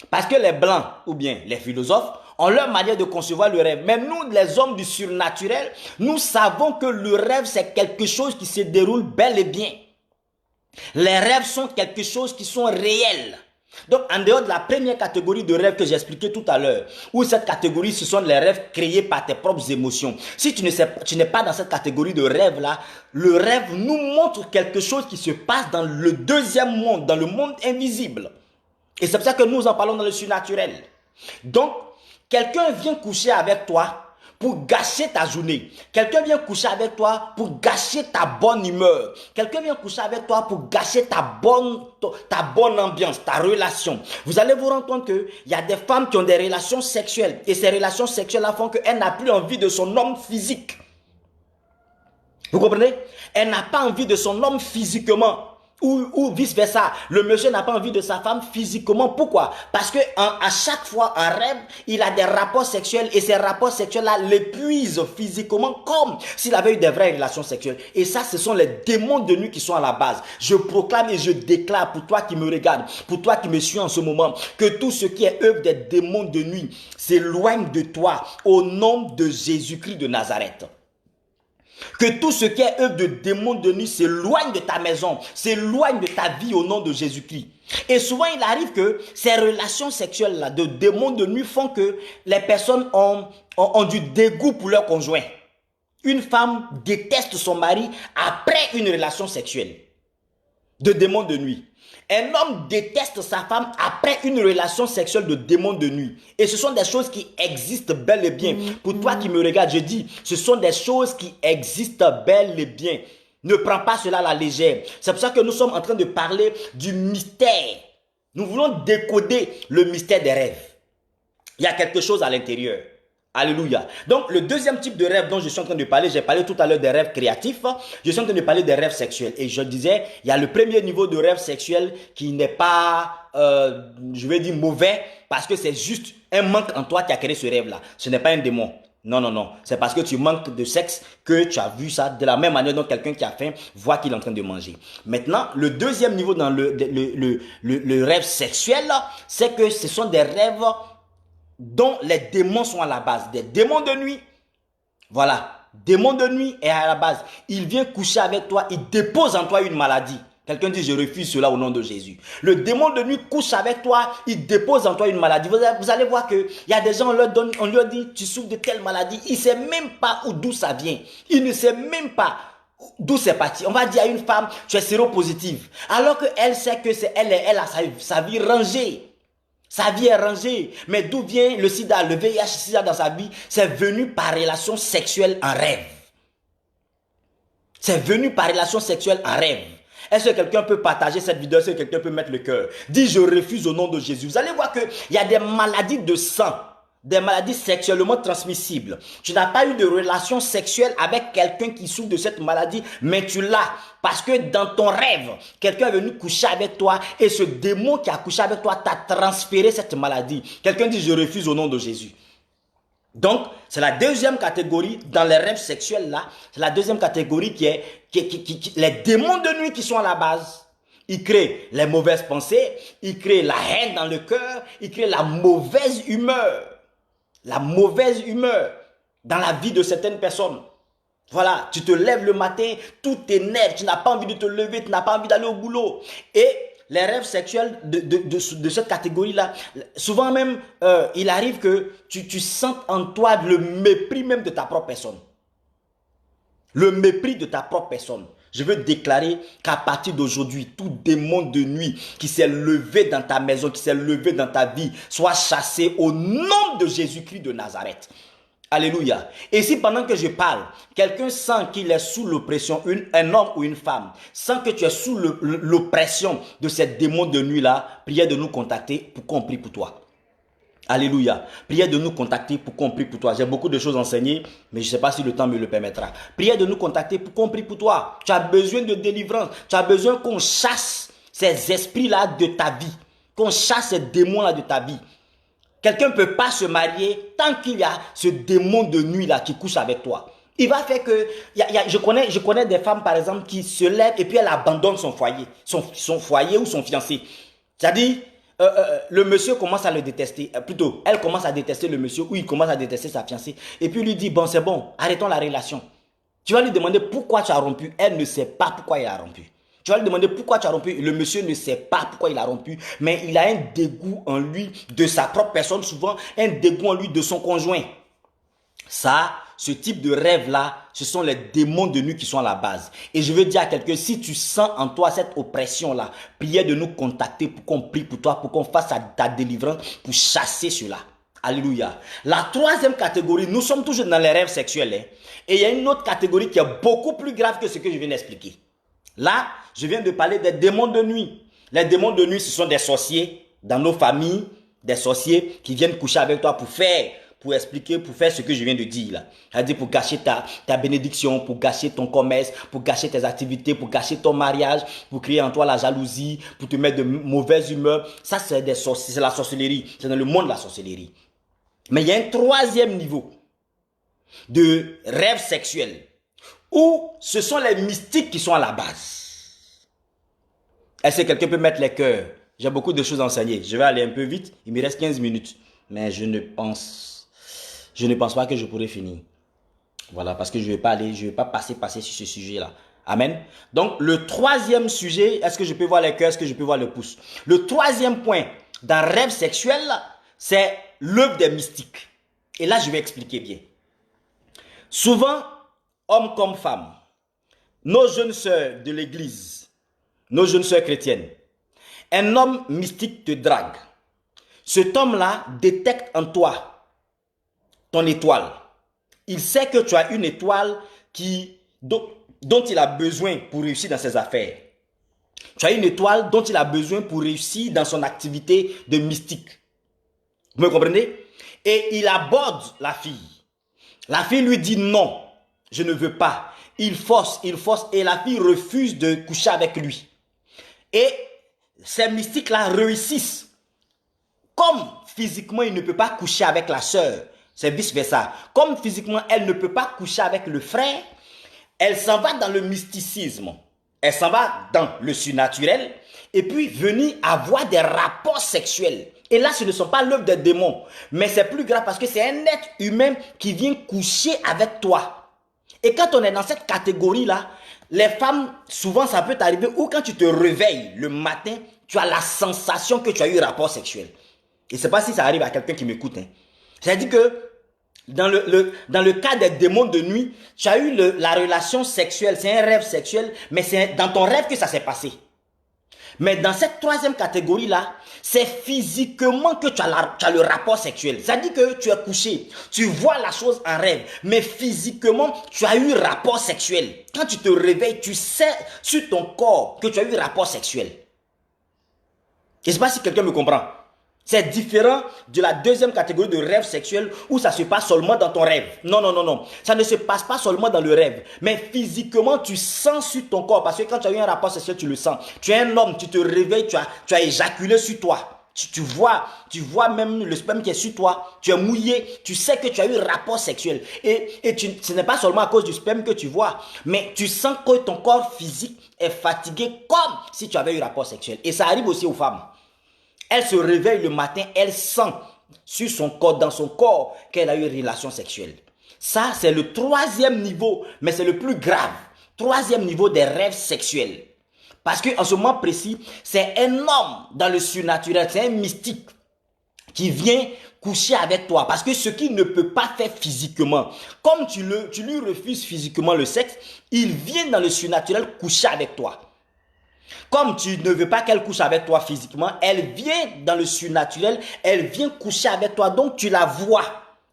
[SPEAKER 2] Parce que les blancs, ou bien les philosophes, ont leur manière de concevoir le rêve. Mais nous, les hommes du surnaturel, nous savons que le rêve, c'est quelque chose qui se déroule bel et bien. Les rêves sont quelque chose qui sont réels. Donc, en dehors de la première catégorie de rêves que j'ai expliqué tout à l'heure, où cette catégorie, ce sont les rêves créés par tes propres émotions. Si tu n'es pas dans cette catégorie de rêve-là, le rêve nous montre quelque chose qui se passe dans le deuxième monde, dans le monde invisible. Et c'est pour ça que nous en parlons dans le surnaturel. Donc, quelqu'un vient coucher avec toi pour gâcher ta journée. Quelqu'un vient coucher avec toi pour gâcher ta bonne humeur. Quelqu'un vient coucher avec toi pour gâcher ta bonne ambiance, ta relation. Vous allez vous rendre compte qu'il y a des femmes qui ont des relations sexuelles. Et ces relations sexuelles-là font qu'elle n'a plus envie de son homme physique. Vous comprenez? Elle n'a pas envie de son homme physiquement. Ou vice-versa, le monsieur n'a pas envie de sa femme physiquement. Pourquoi? Parce que à chaque fois en rêve, il a des rapports sexuels et ces rapports sexuels-là l'épuisent physiquement comme s'il avait eu des vraies relations sexuelles. Et ça, ce sont les démons de nuit qui sont à la base. Je proclame et je déclare pour toi qui me regarde, pour toi qui me suis en ce moment, que tout ce qui est œuvre des démons de nuit s'éloigne de toi au nom de Jésus-Christ de Nazareth. Que tout ce qui est œuvre de démons de nuit s'éloigne de ta maison, s'éloigne de ta vie au nom de Jésus-Christ. Et souvent, il arrive que ces relations sexuelles-là de démons de nuit font que les personnes ont du dégoût pour leur conjoint. Une femme déteste son mari après une relation sexuelle de démons de nuit. Un homme déteste sa femme après une relation sexuelle de démon de nuit. Et ce sont des choses qui existent bel et bien. Pour toi qui me regardes, je dis, ce sont des choses qui existent bel et bien. Ne prends pas cela à la légère. C'est pour ça que nous sommes en train de parler du mystère. Nous voulons décoder le mystère des rêves. Il y a quelque chose à l'intérieur. Alléluia. Donc, le deuxième type de rêve dont je suis en train de parler, j'ai parlé tout à l'heure des rêves créatifs, je suis en train de parler des rêves sexuels. Et je disais, il y a le premier niveau de rêve sexuel qui n'est pas, je vais dire mauvais, parce que c'est juste un manque en toi qui a créé ce rêve-là. Ce n'est pas un démon. Non, non, non. C'est parce que tu manques de sexe que tu as vu ça de la même manière dont quelqu'un qui a faim voit qu'il est en train de manger. Maintenant, le deuxième niveau dans le rêve sexuel, c'est que ce sont des rêves dont les démons sont à la base, des démons de nuit. Voilà, démon de nuit est à la base. Il vient coucher avec toi, il dépose en toi une maladie. Quelqu'un dit, je refuse cela au nom de Jésus. Le démon de nuit couche avec toi, il dépose en toi une maladie. Vous allez voir qu'il y a des gens, on leur dit, tu souffres de telle maladie. Il ne sait même pas d'où ça vient. Il ne sait même pas d'où c'est parti. On va dire à une femme, tu es séropositive. Alors qu'elle sait que c'est elle a sa vie rangée. Sa vie est rangée. Mais d'où vient le sida, le VIH, le sida dans sa vie? C'est venu par relation sexuelle en rêve. C'est venu par relation sexuelle en rêve. Est-ce que quelqu'un peut partager cette vidéo? Est-ce que quelqu'un peut mettre le cœur? Dis, je refuse au nom de Jésus. Vous allez voir qu'il y a des maladies de sang, des maladies sexuellement transmissibles. Tu n'as pas eu de relation sexuelle avec quelqu'un qui souffre de cette maladie, mais tu l'as. Parce que dans ton rêve, quelqu'un est venu coucher avec toi et ce démon qui a couché avec toi t'a transféré cette maladie. Quelqu'un dit, je refuse au nom de Jésus. Donc, c'est la deuxième catégorie dans les rêves sexuels là. C'est la deuxième catégorie qui est les démons de nuit qui sont à la base. Ils créent les mauvaises pensées, ils créent la haine dans le cœur, ils créent la mauvaise humeur. La mauvaise humeur dans la vie de certaines personnes. Voilà, tu te lèves le matin, tout t'énerve, tu n'as pas envie de te lever, tu n'as pas envie d'aller au boulot. Et les rêves sexuels de cette catégorie-là, souvent même, il arrive que tu sentes en toi le mépris même de ta propre personne. Le mépris de ta propre personne. Je veux déclarer qu'à partir d'aujourd'hui, tout démon de nuit qui s'est levé dans ta maison, qui s'est levé dans ta vie, soit chassé au nom de Jésus-Christ de Nazareth. Alléluia. Et si pendant que je parle, quelqu'un sent qu'il est sous l'oppression, un homme ou une femme, sent que tu es sous l'oppression de ces démons de nuit-là, priez de nous contacter pour qu'on prie pour toi. Alléluia. Priez de nous contacter pour qu'on prie pour toi. J'ai beaucoup de choses à enseigner, mais je ne sais pas si le temps me le permettra. Priez de nous contacter pour qu'on prie pour toi. Tu as besoin de délivrance. Tu as besoin qu'on chasse ces esprits-là de ta vie. Qu'on chasse ces démons-là de ta vie. Quelqu'un ne peut pas se marier tant qu'il y a ce démon de nuit-là qui couche avec toi. Il va faire que... je connais des femmes, par exemple, qui se lèvent et puis elles abandonnent son foyer. Son foyer ou son fiancé. C'est-à-dire... le monsieur commence à le détester, plutôt elle commence à détester le monsieur ou il commence à détester sa fiancée et puis lui dit bon c'est bon, arrêtons la relation. Tu vas lui demander pourquoi tu as rompu, elle ne sait pas pourquoi il a rompu. Tu vas lui demander pourquoi tu as rompu, le monsieur ne sait pas pourquoi il a rompu, mais il a un dégoût en lui de sa propre personne, souvent un dégoût en lui de son conjoint. Ça, ce type de rêve-là, ce sont les démons de nuit qui sont à la base. Et je veux dire à quelqu'un, si tu sens en toi cette oppression-là, priez de nous contacter pour qu'on prie pour toi, pour qu'on fasse ta délivrance, pour chasser cela. Alléluia. La troisième catégorie, nous sommes toujours dans les rêves sexuels. Hein, et il y a une autre catégorie qui est beaucoup plus grave que ce que je viens d'expliquer. Là, je viens de parler des démons de nuit. Les démons de nuit, ce sont des sorciers dans nos familles, des sorciers qui viennent coucher avec toi pour expliquer, pour faire ce que je viens de dire là. C'est-à-dire pour gâcher ta bénédiction, pour gâcher ton commerce, pour gâcher tes activités, pour gâcher ton mariage, pour créer en toi la jalousie, pour te mettre de mauvaise humeur. Ça, c'est la sorcellerie. C'est dans le monde de la sorcellerie. Mais il y a un troisième niveau de rêve sexuel où ce sont les mystiques qui sont à la base. Est-ce que quelqu'un peut mettre les cœurs? J'ai beaucoup de choses à enseigner. Je vais aller un peu vite. Il me reste 15 minutes. Mais je ne pense pas que je pourrai finir. Voilà, parce que je ne vais pas passer sur ce sujet-là. Amen. Donc, le troisième sujet, est-ce que je peux voir les cœurs, est-ce que je peux voir le pouce? Le troisième point dans le rêve sexuel, c'est l'œuvre des mystiques. Et là, je vais expliquer bien. Souvent, hommes comme femmes, nos jeunes sœurs de l'église, nos jeunes sœurs chrétiennes, un homme mystique te drague. Cet homme-là détecte en toi ton étoile. Il sait que tu as une étoile dont il a besoin pour réussir dans ses affaires. Tu as une étoile dont il a besoin pour réussir dans son activité de mystique. Vous me comprenez? Et il aborde la fille. La fille lui dit non, je ne veux pas. Il force et la fille refuse de coucher avec lui. Et ces mystiques-là réussissent. Comme physiquement, il ne peut pas coucher avec la sœur, c'est vice-versa. Comme physiquement, elle ne peut pas coucher avec le frère, elle s'en va dans le mysticisme. Elle s'en va dans le surnaturel et puis venir avoir des rapports sexuels. Et là, ce ne sont pas l'œuvre des démons, mais c'est plus grave parce que c'est un être humain qui vient coucher avec toi. Et quand on est dans cette catégorie-là, les femmes, souvent ça peut t'arriver ou quand tu te réveilles le matin, tu as la sensation que tu as eu un rapport sexuel. Et je ne sais pas si ça arrive à quelqu'un qui m'écoute. Hein. C'est-à-dire que dans le cas des démons de nuit, tu as eu la relation sexuelle, c'est un rêve sexuel, mais c'est dans ton rêve que ça s'est passé. Mais dans cette troisième catégorie-là, c'est physiquement que tu as le rapport sexuel. C'est-à-dire que tu es couché, tu vois la chose en rêve, mais physiquement, tu as eu rapport sexuel. Quand tu te réveilles, tu sais sur ton corps que tu as eu rapport sexuel. Je ne sais pas si quelqu'un me comprend. C'est différent de la deuxième catégorie de rêve sexuel où ça se passe seulement dans ton rêve. Non, non, non, non. Ça ne se passe pas seulement dans le rêve. Mais physiquement, tu sens sur ton corps. Parce que quand tu as eu un rapport sexuel, tu le sens. Tu es un homme, tu te réveilles, tu as éjaculé sur toi. Tu vois même le sperme qui est sur toi. Tu es mouillé. Tu sais que tu as eu un rapport sexuel. Et ce n'est pas seulement à cause du sperme que tu vois. Mais tu sens que ton corps physique est fatigué comme si tu avais eu un rapport sexuel. Et ça arrive aussi aux femmes. Elle se réveille le matin, elle sent sur son corps, dans son corps, qu'elle a eu une relation sexuelle. Ça, c'est le troisième niveau, mais c'est le plus grave. Troisième niveau des rêves sexuels. Parce qu'en ce moment précis, c'est un homme dans le surnaturel, c'est un mystique qui vient coucher avec toi. Parce que ce qu'il ne peut pas faire physiquement, comme tu lui refuses physiquement le sexe, il vient dans le surnaturel coucher avec toi. Comme tu ne veux pas qu'elle couche avec toi physiquement, elle vient dans le surnaturel, elle vient coucher avec toi, donc tu la vois.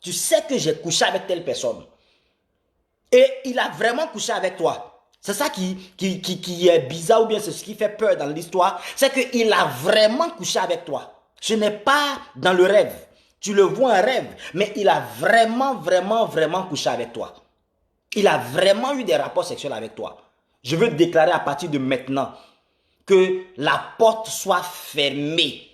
[SPEAKER 2] Tu sais que j'ai couché avec telle personne. Et il a vraiment couché avec toi. C'est ça qui est bizarre ou bien c'est ce qui fait peur dans l'histoire. C'est qu'il a vraiment couché avec toi. Ce n'est pas dans le rêve. Tu le vois en rêve, mais il a vraiment couché avec toi. Il a vraiment eu des rapports sexuels avec toi. Je veux déclarer à partir de maintenant que la porte soit fermée.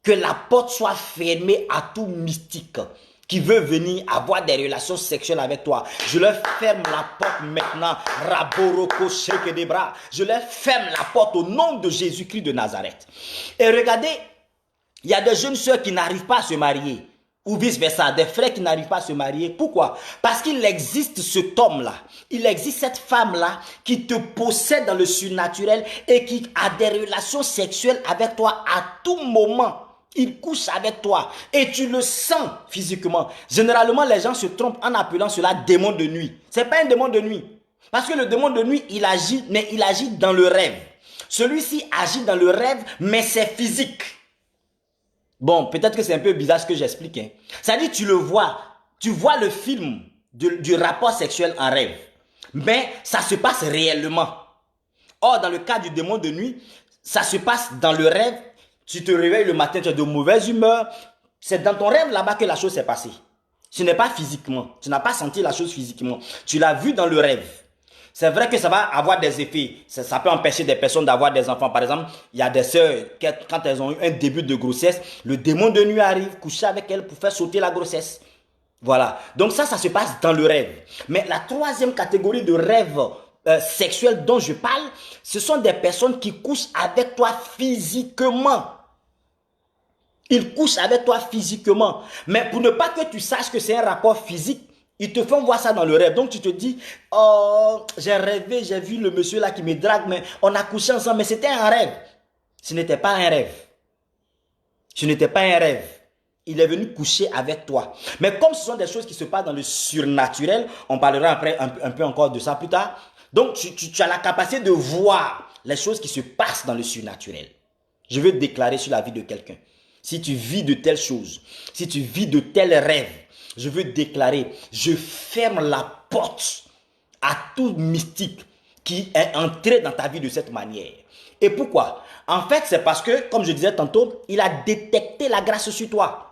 [SPEAKER 2] Que la porte soit fermée à tout mystique qui veut venir avoir des relations sexuelles avec toi. Je leur ferme la porte maintenant. Raboroko shake des bras. Je leur ferme la porte au nom de Jésus-Christ de Nazareth. Et regardez, il y a des jeunes sœurs qui n'arrivent pas à se marier. Ou vice-versa, des frères qui n'arrivent pas à se marier. Pourquoi? Parce qu'il existe cet homme-là, il existe cette femme-là qui te possède dans le surnaturel et qui a des relations sexuelles avec toi à tout moment. Il couche avec toi et tu le sens physiquement. Généralement, les gens se trompent en appelant cela démon de nuit. Ce n'est pas un démon de nuit. Parce que le démon de nuit, il agit, mais il agit dans le rêve. Celui-ci agit dans le rêve, mais c'est physique. Bon, peut-être que c'est un peu bizarre ce que j'explique. Hein. C'est-à-dire, tu le vois, tu vois le film du rapport sexuel en rêve. Mais ça se passe réellement. Or, dans le cas du démon de nuit, ça se passe dans le rêve. Tu te réveilles le matin, tu es de mauvaise humeur. C'est dans ton rêve là-bas que la chose s'est passée. Ce n'est pas physiquement. Tu n'as pas senti la chose physiquement. Tu l'as vu dans le rêve. C'est vrai que ça va avoir des effets. Ça peut empêcher des personnes d'avoir des enfants. Par exemple, il y a des sœurs, quand elles ont eu un début de grossesse, le démon de nuit arrive, coucher avec elles pour faire sauter la grossesse. Voilà. Donc ça se passe dans le rêve. Mais la troisième catégorie de rêve sexuel dont je parle, ce sont des personnes qui couchent avec toi physiquement. Ils couchent avec toi physiquement. Mais pour ne pas que tu saches que c'est un rapport physique, ils te font voir ça dans le rêve. Donc tu te dis, oh, j'ai rêvé, j'ai vu le monsieur là qui me drague, mais on a couché ensemble, mais c'était un rêve. Ce n'était pas un rêve. Ce n'était pas un rêve. Il est venu coucher avec toi. Mais comme ce sont des choses qui se passent dans le surnaturel, on parlera après un peu encore de ça plus tard. Donc tu as la capacité de voir les choses qui se passent dans le surnaturel. Je veux déclarer sur la vie de quelqu'un. Si tu vis de telles choses, si tu vis de tels rêves, je veux déclarer, je ferme la porte à tout mystique qui est entré dans ta vie de cette manière. Et pourquoi? En fait, c'est parce que, comme je disais tantôt, il a détecté la grâce sur toi.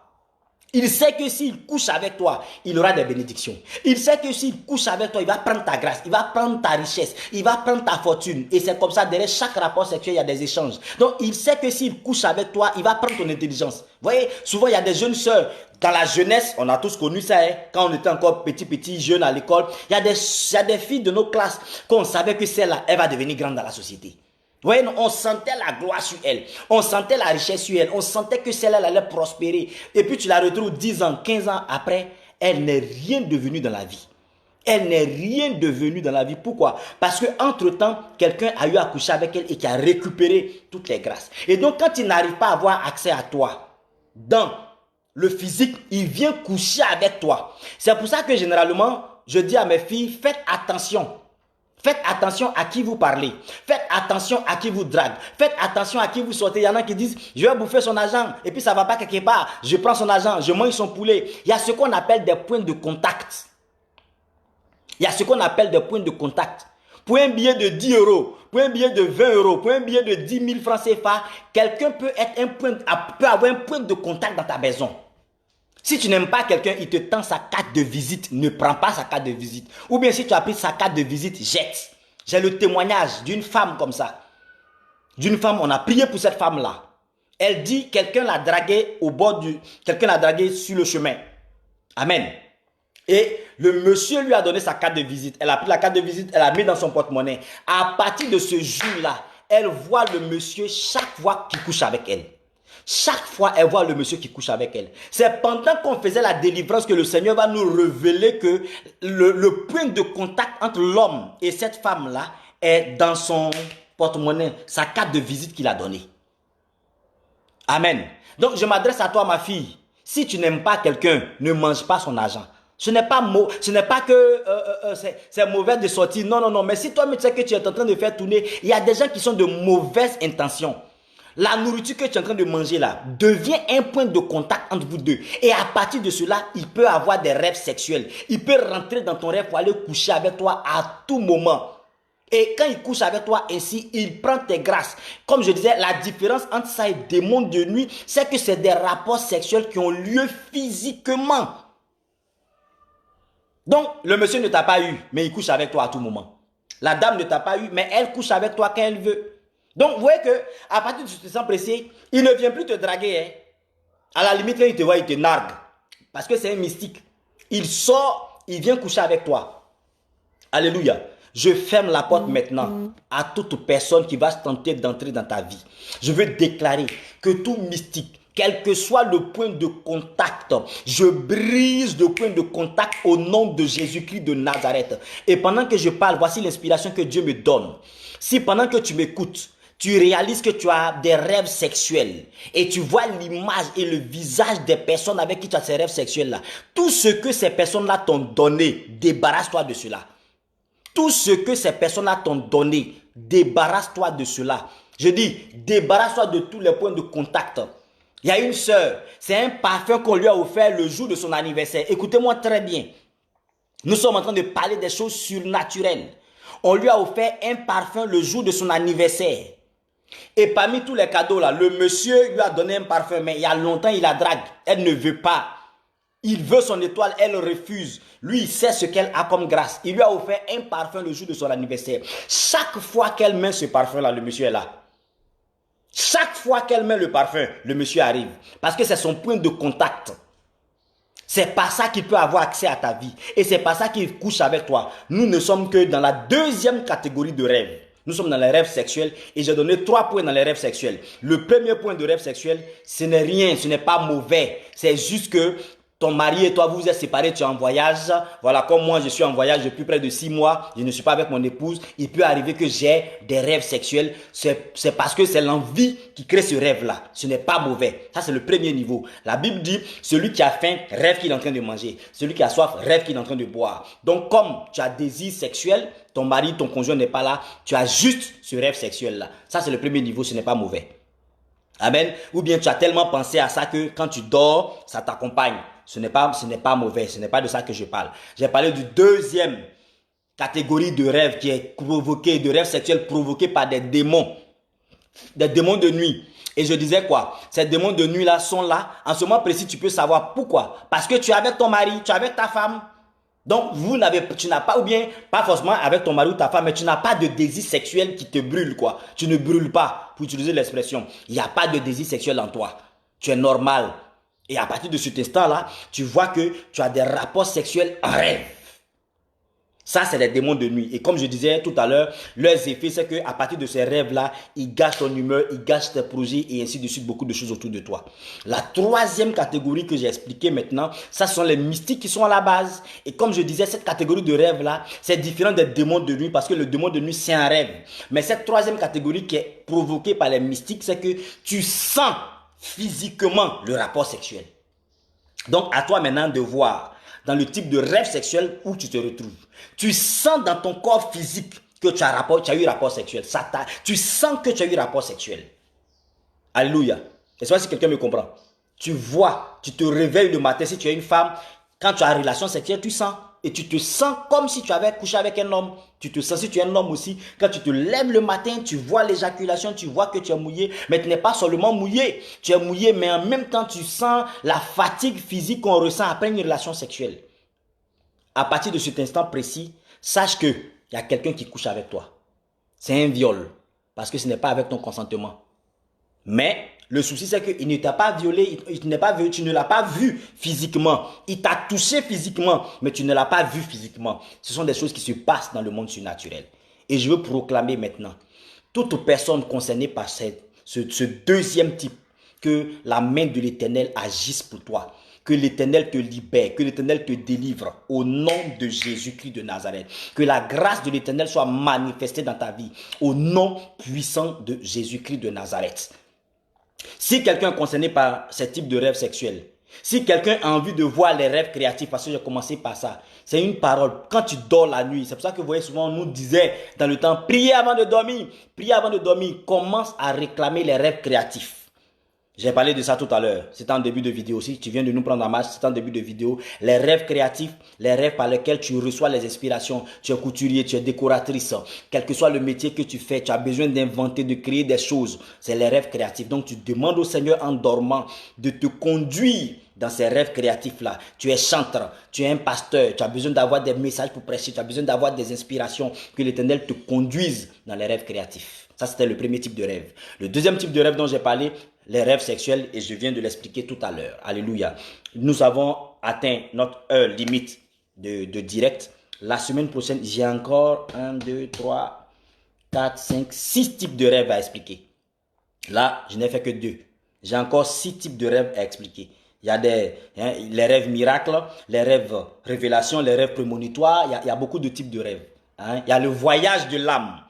[SPEAKER 2] Il sait que s'il couche avec toi, il aura des bénédictions. Il sait que s'il couche avec toi, il va prendre ta grâce, il va prendre ta richesse, il va prendre ta fortune. Et c'est comme ça, derrière chaque rapport sexuel, il y a des échanges. Donc, il sait que s'il couche avec toi, il va prendre ton intelligence. Vous voyez, souvent, il y a des jeunes sœurs. Dans la jeunesse, on a tous connu ça, hein, quand on était encore petit, jeune à l'école. Il y a des filles de nos classes qu'on savait que celle-là, elle va devenir grande dans la société. Vous voyez, on sentait la gloire sur elle, on sentait la richesse sur elle, on sentait que celle-là allait prospérer. Et puis tu la retrouves 10 ans, 15 ans après, elle n'est rien devenue dans la vie. Elle n'est rien devenue dans la vie. Pourquoi? Parce qu'entre-temps, quelqu'un a eu à coucher avec elle et qui a récupéré toutes les grâces. Et donc, quand il n'arrive pas à avoir accès à toi, dans le physique, il vient coucher avec toi. C'est pour ça que généralement, je dis à mes filles, faites attention. Faites attention à qui vous parlez. Faites attention à qui vous drague. Faites attention à qui vous sortez. Il y en a qui disent, je vais bouffer son argent et puis ça ne va pas quelque part. Je prends son argent, je mange son poulet. Il y a ce qu'on appelle des points de contact. Il y a ce qu'on appelle des points de contact. Pour un billet de 10 euros, pour un billet de 20 euros, pour un billet de 10 000 francs CFA, quelqu'un peut avoir un point de contact dans ta maison. Si tu n'aimes pas quelqu'un, il te tend sa carte de visite, ne prends pas sa carte de visite. Ou bien si tu as pris sa carte de visite, jette. J'ai le témoignage d'une femme comme ça. D'une femme, on a prié pour cette femme-là. Elle dit, quelqu'un l'a draguée quelqu'un l'a draguée sur le chemin. Amen. Et le monsieur lui a donné sa carte de visite. Elle a pris la carte de visite, elle l'a mis dans son porte-monnaie. À partir de ce jour-là, elle voit le monsieur chaque fois qu'il couche avec elle. Chaque fois, elle voit le monsieur qui couche avec elle. C'est pendant qu'on faisait la délivrance que le Seigneur va nous révéler que le point de contact entre l'homme et cette femme-là est dans son porte-monnaie, sa carte de visite qu'il a donnée. Amen. Donc, je m'adresse à toi, ma fille. Si tu n'aimes pas quelqu'un, ne mange pas son argent. Ce n'est pas que c'est mauvais de sortir. Non, non, non. Mais si toi, tu sais que tu es en train de faire tourner, il y a des gens qui sont de mauvaises intentions. La nourriture que tu es en train de manger là devient un point de contact entre vous deux. Et à partir de cela, il peut avoir des rêves sexuels. Il peut rentrer dans ton rêve pour aller coucher avec toi à tout moment. Et quand il couche avec toi ainsi, il prend tes grâces. Comme je disais, la différence entre ça et démon de nuit, c'est que c'est des rapports sexuels qui ont lieu physiquement. Donc, le monsieur ne t'a pas eu, mais il couche avec toi à tout moment. La dame ne t'a pas eu, mais elle couche avec toi quand elle veut. Donc, vous voyez qu'à partir de ce temps précis, il ne vient plus te draguer. Hein. À la limite, quand il te voit, il te nargue. Parce que c'est un mystique. Il sort, il vient coucher avec toi. Alléluia. Je ferme la porte maintenant à toute personne qui va se tenter d'entrer dans ta vie. Je veux déclarer que tout mystique, quel que soit le point de contact, je brise le point de contact au nom de Jésus-Christ de Nazareth. Et pendant que je parle, voici l'inspiration que Dieu me donne. Si pendant que tu m'écoutes, tu réalises que tu as des rêves sexuels et tu vois l'image et le visage des personnes avec qui tu as ces rêves sexuels-là, tout ce que ces personnes-là t'ont donné, débarrasse-toi de cela. Tout ce que ces personnes-là t'ont donné, débarrasse-toi de cela. Je dis, débarrasse-toi de tous les points de contact. Il y a une sœur, c'est un parfum qu'on lui a offert le jour de son anniversaire. Écoutez-moi très bien. Nous sommes en train de parler des choses surnaturelles. On lui a offert un parfum le jour de son anniversaire. Et parmi tous les cadeaux là, le monsieur lui a donné un parfum, mais il y a longtemps il la drague. Elle ne veut pas. Il veut son étoile, elle refuse. Lui, il sait ce qu'elle a comme grâce. Il lui a offert un parfum le jour de son anniversaire. Chaque fois qu'elle met ce parfum-là, le monsieur est là. Chaque fois qu'elle met le parfum, le monsieur arrive. Parce que c'est son point de contact. C'est par ça qu'il peut avoir accès à ta vie. Et c'est par ça qu'il couche avec toi. Nous ne sommes que dans la deuxième catégorie de rêves. Nous sommes dans les rêves sexuels et j'ai donné 3 points dans les rêves sexuels. Le premier point de rêve sexuel, ce n'est rien, ce n'est pas mauvais. C'est juste que ton mari et toi, vous vous êtes séparés, tu es en voyage. Voilà, comme moi, je suis en voyage depuis près de 6 mois. Je ne suis pas avec mon épouse. Il peut arriver que j'ai des rêves sexuels. C'est parce que c'est l'envie qui crée ce rêve-là. Ce n'est pas mauvais. Ça, c'est le premier niveau. La Bible dit, celui qui a faim, rêve qu'il est en train de manger. Celui qui a soif, rêve qu'il est en train de boire. Donc, comme tu as désir sexuel, ton mari, ton conjoint n'est pas là, tu as juste ce rêve sexuel-là. Ça, c'est le premier niveau, ce n'est pas mauvais. Amen. Ou bien tu as tellement pensé à ça que quand tu dors, ça t'accompagne. Ce n'est pas mauvais, ce n'est pas de ça que je parle. J'ai parlé du deuxième catégorie de rêve qui est provoqué, de rêves sexuels provoqués par des démons de nuit. Et je disais quoi? Ces démons de nuit là sont là. En ce moment précis, tu peux savoir pourquoi. Parce que tu es avec ton mari, tu es avec ta femme. Donc, tu n'as pas, ou bien, pas forcément avec ton mari ou ta femme, mais tu n'as pas de désir sexuel qui te brûle, quoi. Tu ne brûles pas, pour utiliser l'expression. Il n'y a pas de désir sexuel en toi. Tu es normal. Et à partir de cet instant-là, tu vois que tu as des rapports sexuels en rêve. Ça, c'est les démons de nuit. Et comme je disais tout à l'heure, leurs effets, c'est qu'à partir de ces rêves-là, ils gâchent ton humeur, ils gâchent tes projets et ainsi de suite, beaucoup de choses autour de toi. La troisième catégorie que j'ai expliquée maintenant, ça sont les mystiques qui sont à la base. Et comme je disais, cette catégorie de rêve-là, c'est différent des démons de nuit parce que le démon de nuit, c'est un rêve. Mais cette troisième catégorie qui est provoquée par les mystiques, c'est que tu sens physiquement le rapport sexuel. Donc, à toi maintenant de voir dans le type de rêve sexuel où tu te retrouves. Tu sens dans ton corps physique que tu as eu rapport sexuel. Tu sens que tu as eu rapport sexuel. Alléluia. Et c'est si quelqu'un me comprend. Tu vois, tu te réveilles le matin, si tu es une femme, quand tu as une relation sexuelle, tu sens. Et tu te sens comme si tu avais couché avec un homme. Tu te sens, si tu es un homme aussi, quand tu te lèves le matin, tu vois l'éjaculation, tu vois que tu es mouillé. Mais tu n'es pas seulement mouillé. Tu es mouillé, mais en même temps, tu sens la fatigue physique qu'on ressent après une relation sexuelle. À partir de cet instant précis, sache qu'il y a quelqu'un qui couche avec toi. C'est un viol. Parce que ce n'est pas avec ton consentement. Mais le souci, c'est qu'il ne t'a pas violé, tu ne l'as pas vu physiquement. Il t'a touché physiquement, mais tu ne l'as pas vu physiquement. Ce sont des choses qui se passent dans le monde surnaturel. Et je veux proclamer maintenant, toute personne concernée par ce deuxième type, que la main de l'Éternel agisse pour toi. Que l'Éternel te libère, que l'Éternel te délivre au nom de Jésus-Christ de Nazareth. Que la grâce de l'Éternel soit manifestée dans ta vie au nom puissant de Jésus-Christ de Nazareth. Si quelqu'un est concerné par ce type de rêve sexuel, si quelqu'un a envie de voir les rêves créatifs, parce que j'ai commencé par ça, c'est une parole. Quand tu dors la nuit, c'est pour ça que vous voyez souvent, on nous disait dans le temps, priez avant de dormir. Priez avant de dormir. Commence à réclamer les rêves créatifs. J'ai parlé de ça tout à l'heure. C'est en début de vidéo aussi. Tu viens de nous prendre en marche. C'est en début de vidéo. Les rêves créatifs, les rêves par lesquels tu reçois les inspirations. Tu es couturier, tu es décoratrice. Quel que soit le métier que tu fais, tu as besoin d'inventer, de créer des choses. C'est les rêves créatifs. Donc, tu demandes au Seigneur en dormant de te conduire dans ces rêves créatifs-là. Tu es chanteur, tu es un pasteur, tu as besoin d'avoir des messages pour prêcher, tu as besoin d'avoir des inspirations, que l'Éternel te conduise dans les rêves créatifs. Ça, c'était le premier type de rêve. Le deuxième type de rêve dont j'ai parlé, les rêves sexuels, et je viens de l'expliquer tout à l'heure. Alléluia. Nous avons atteint notre heure limite de direct. La semaine prochaine, j'ai encore 1, 2, 3, 4, 5, 6 types de rêves à expliquer. Là, je n'ai fait que 2. J'ai encore 6 types de rêves à expliquer. Il y a les rêves miracles, les rêves révélations, les rêves prémonitoires. Il y a beaucoup de types de rêves. Il y a le voyage de l'âme.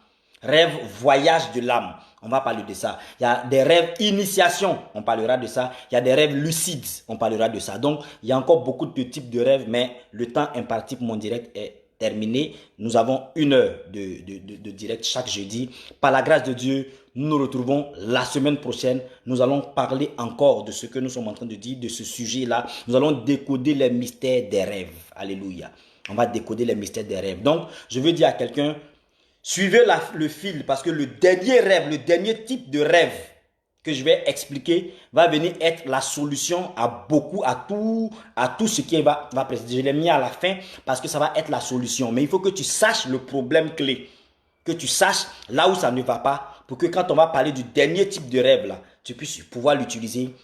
[SPEAKER 2] Rêve voyage de l'âme. On va parler de ça. Il y a des rêves initiation. On parlera de ça. Il y a des rêves lucides. On parlera de ça. Donc, il y a encore beaucoup de types de rêves, mais le temps imparti pour mon direct est terminé. Nous avons 1 heure de direct chaque jeudi. Par la grâce de Dieu, nous nous retrouvons la semaine prochaine. Nous allons parler encore de ce que nous sommes en train de dire, de ce sujet-là. Nous allons décoder les mystères des rêves. Alléluia. On va décoder les mystères des rêves. Donc, je veux dire à quelqu'un, suivez le fil parce que le dernier rêve, le dernier type de rêve que je vais expliquer va venir être la solution à tout ce qui va précéder. Je l'ai mis à la fin parce que ça va être la solution. Mais il faut que tu saches le problème clé, que tu saches là où ça ne va pas, pour que quand on va parler du dernier type de rêve là, tu puisses pouvoir l'utiliser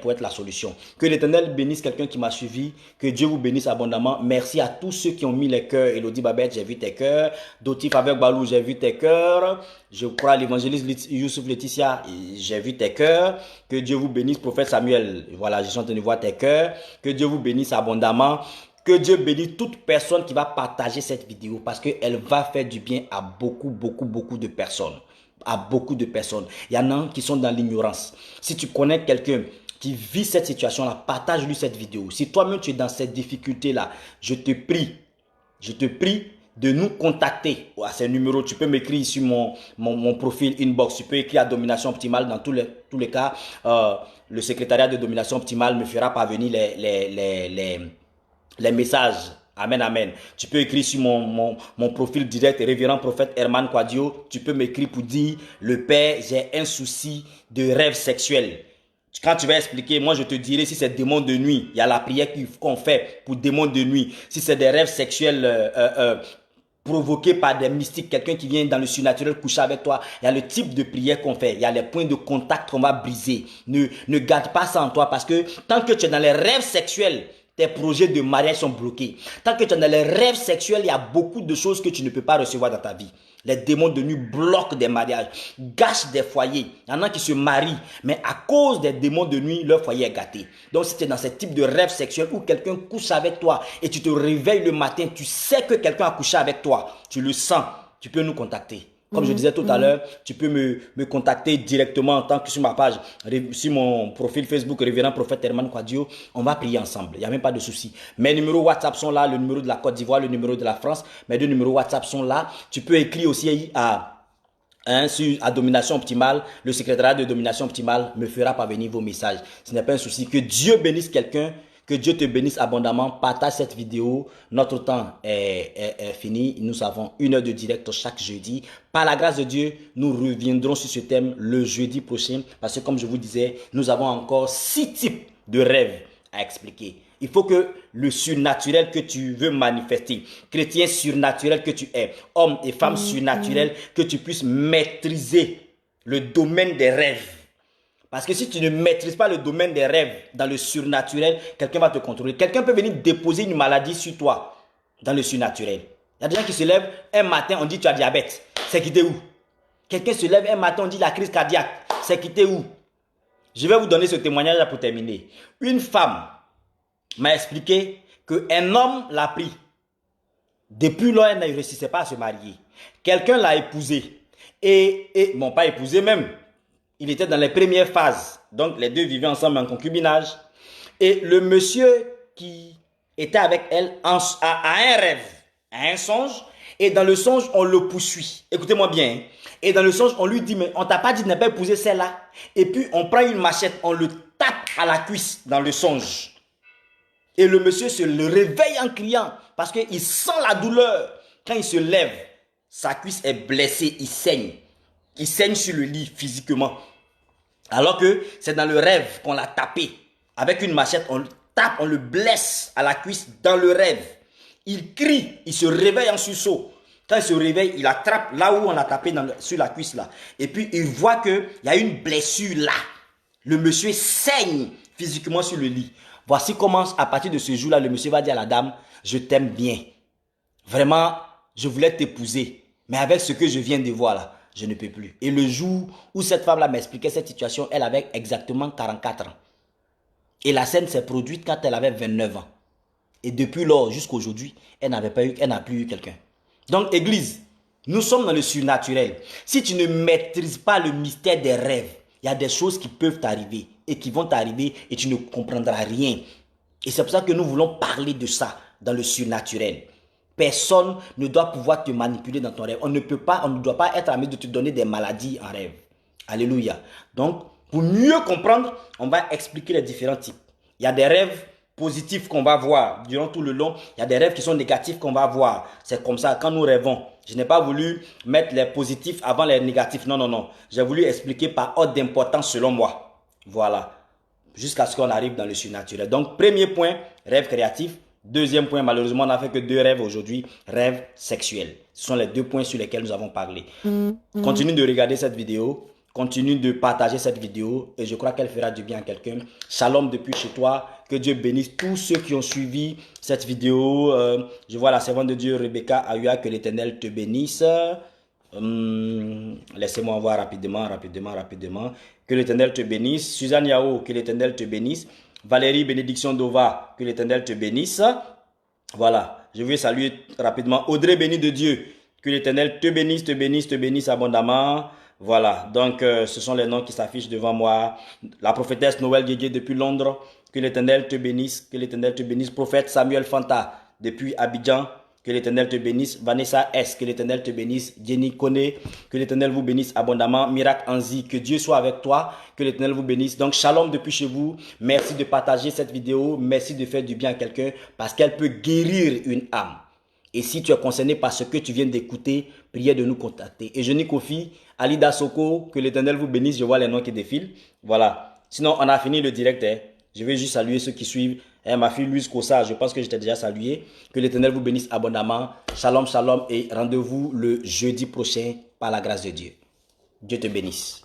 [SPEAKER 2] pour être la solution. Que l'Éternel bénisse quelqu'un qui m'a suivi, que Dieu vous bénisse abondamment. Merci à tous ceux qui ont mis les cœurs. Elodie Babette, j'ai vu tes cœurs. Dotif avec Balou, j'ai vu tes cœurs. Je crois l'évangéliste Youssouf Laetitia, j'ai vu tes cœurs. Que Dieu vous bénisse, prophète Samuel. Voilà, je suis en train de voir tes cœurs. Que Dieu vous bénisse abondamment. Que Dieu bénisse toute personne qui va partager cette vidéo parce qu'elle va faire du bien à beaucoup de personnes. À beaucoup de personnes. Il y en a qui sont dans l'ignorance. Si tu connais quelqu'un qui vit cette situation-là, partage-lui cette vidéo. Si toi-même tu es dans cette difficulté-là, je te prie de nous contacter à ces numéros. Tu peux m'écrire sur mon profil inbox. Tu peux écrire à Domination Optimale. Dans tous les cas, le secrétariat de Domination Optimale me fera parvenir les messages. Amen, amen. Tu peux écrire sur mon profil direct, révérend prophète Herman Quadio. Tu peux m'écrire pour dire, le père, j'ai un souci de rêve sexuel. Quand tu vas expliquer, moi je te dirai si c'est démon de nuit. Il y a la prière qu'on fait pour démon de nuit. Si c'est des rêves sexuels provoqués par des mystiques, quelqu'un qui vient dans le surnaturel coucher avec toi, il y a le type de prière qu'on fait. Il y a les points de contact qu'on va briser. Ne garde pas ça en toi parce que tant que tu es dans les rêves sexuels, tes projets de mariage sont bloqués. Tant que tu es dans les rêves sexuels, il y a beaucoup de choses que tu ne peux pas recevoir dans ta vie. Les démons de nuit bloquent des mariages, gâchent des foyers. Il y en a qui se marient, mais à cause des démons de nuit, leur foyer est gâté. Donc si tu es dans ce type de rêve sexuel où quelqu'un couche avec toi et tu te réveilles le matin, tu sais que quelqu'un a couché avec toi, tu le sens, tu peux nous contacter. Comme je disais tout à l'heure, tu peux me contacter directement en tant que sur ma page, sur mon profil Facebook, Révérend Prophète Herman Kouadio. On va prier ensemble. Il n'y a même pas de souci. Mes numéros WhatsApp sont là, le numéro de la Côte d'Ivoire, le numéro de la France. Mes 2 numéros WhatsApp sont là. Tu peux écrire aussi à Domination Optimale. Le secrétariat de Domination Optimale me fera parvenir vos messages. Ce n'est pas un souci. Que Dieu bénisse quelqu'un. Que Dieu te bénisse abondamment. Partage cette vidéo. Notre temps est fini. Nous avons 1 heure de direct chaque jeudi. Par la grâce de Dieu, nous reviendrons sur ce thème le jeudi prochain. Parce que comme je vous disais, nous avons encore 6 types de rêves à expliquer. Il faut que le surnaturel que tu veux manifester, chrétien surnaturel que tu es, homme et femme surnaturels, que tu puisses maîtriser le domaine des rêves. Parce que si tu ne maîtrises pas le domaine des rêves dans le surnaturel, quelqu'un va te contrôler. Quelqu'un peut venir déposer une maladie sur toi dans le surnaturel. Il y a des gens qui se lèvent un matin, on dit tu as diabète. C'est quitté où? Quelqu'un se lève un matin, on dit la crise cardiaque. C'est quitté où? Je vais vous donner ce témoignage là pour terminer. Une femme m'a expliqué qu'un homme l'a pris. Depuis lors, elle ne réussissait pas à se marier. Quelqu'un l'a épousé. Bon, pas épousé même. Il était dans les premières phases. Donc, les deux vivaient ensemble en concubinage. Et le monsieur qui était avec elle a un rêve, a un songe. Et dans le songe, on le poursuit. Écoutez-moi bien. Hein. Et dans le songe, on lui dit, mais on t'a pas dit de ne pas épouser celle-là. Et puis, on prend une machette, on le tape à la cuisse dans le songe. Et le monsieur se le réveille en criant parce qu'il sent la douleur. Quand il se lève, sa cuisse est blessée, il saigne. Il saigne sur le lit physiquement. Alors que c'est dans le rêve qu'on l'a tapé. Avec une machette, on le tape, on le blesse à la cuisse dans le rêve. Il crie, il se réveille en sursaut. Quand il se réveille, il attrape là où on a tapé sur la cuisse là. Et puis il voit qu'il y a une blessure là. Le monsieur saigne physiquement sur le lit. Voici comment, à partir de ce jour-là, le monsieur va dire à la dame, je t'aime bien. Vraiment, je voulais t'épouser. Mais avec ce que je viens de voir là, je ne peux plus. Et le jour où cette femme-là m'expliquait cette situation, elle avait exactement 44 ans. Et la scène s'est produite quand elle avait 29 ans. Et depuis lors, jusqu'à aujourd'hui, elle n'a plus eu quelqu'un. Donc, Église, nous sommes dans le surnaturel. Si tu ne maîtrises pas le mystère des rêves, il y a des choses qui peuvent t'arriver et qui vont t'arriver et tu ne comprendras rien. Et c'est pour ça que nous voulons parler de ça dans le surnaturel. Personne ne doit pouvoir te manipuler dans ton rêve. On ne doit pas être à mesure de te donner des maladies en rêve. Alléluia. Donc, pour mieux comprendre, on va expliquer les différents types. Il y a des rêves positifs qu'on va voir durant tout le long. Il y a des rêves qui sont négatifs qu'on va voir. C'est comme ça, quand nous rêvons. Je n'ai pas voulu mettre les positifs avant les négatifs. Non, non, non. J'ai voulu expliquer par ordre d'importance selon moi. Voilà. Jusqu'à ce qu'on arrive dans le surnaturel. Donc, premier point, rêve créatif. Deuxième point, malheureusement, on n'a fait que 2 rêves aujourd'hui. Rêve sexuel. Ce sont les 2 points sur lesquels nous avons parlé. Continue de regarder cette vidéo. Continue de partager cette vidéo. Et je crois qu'elle fera du bien à quelqu'un. Shalom depuis chez toi. Que Dieu bénisse tous ceux qui ont suivi cette vidéo. Je vois la servante de Dieu, Rebecca Ayua. Que l'Éternel te bénisse. Laissez-moi voir rapidement. Que l'Éternel te bénisse. Suzanne Yao, que l'Éternel te bénisse. Valérie Bénédiction Dova, que l'Éternel te bénisse. Voilà, je vais saluer rapidement Audrey béni de Dieu, que l'Éternel te bénisse abondamment. Voilà, donc ce sont les noms qui s'affichent devant moi. La prophétesse Noël Guégué depuis Londres, que l'Éternel te bénisse, Prophète Samuel Fanta depuis Abidjan, que l'Éternel te bénisse. Vanessa S, que l'Éternel te bénisse. Jenny Kone, que l'Éternel vous bénisse abondamment. Miracle Anzi, que Dieu soit avec toi, que l'Éternel vous bénisse. Donc, shalom depuis chez vous. Merci de partager cette vidéo. Merci de faire du bien à quelqu'un parce qu'elle peut guérir une âme. Et si tu es concerné par ce que tu viens d'écouter, priez de nous contacter. Et Jenny Kofi, Alida Soko, que l'Éternel vous bénisse. Je vois les noms qui défilent. Voilà. Sinon, on a fini le direct. Je vais juste saluer ceux qui suivent. Ma fille Louise Kossa, je pense que je t'ai déjà salué. Que l'Éternel vous bénisse abondamment. Shalom, shalom et rendez-vous le jeudi prochain par la grâce de Dieu. Dieu te bénisse.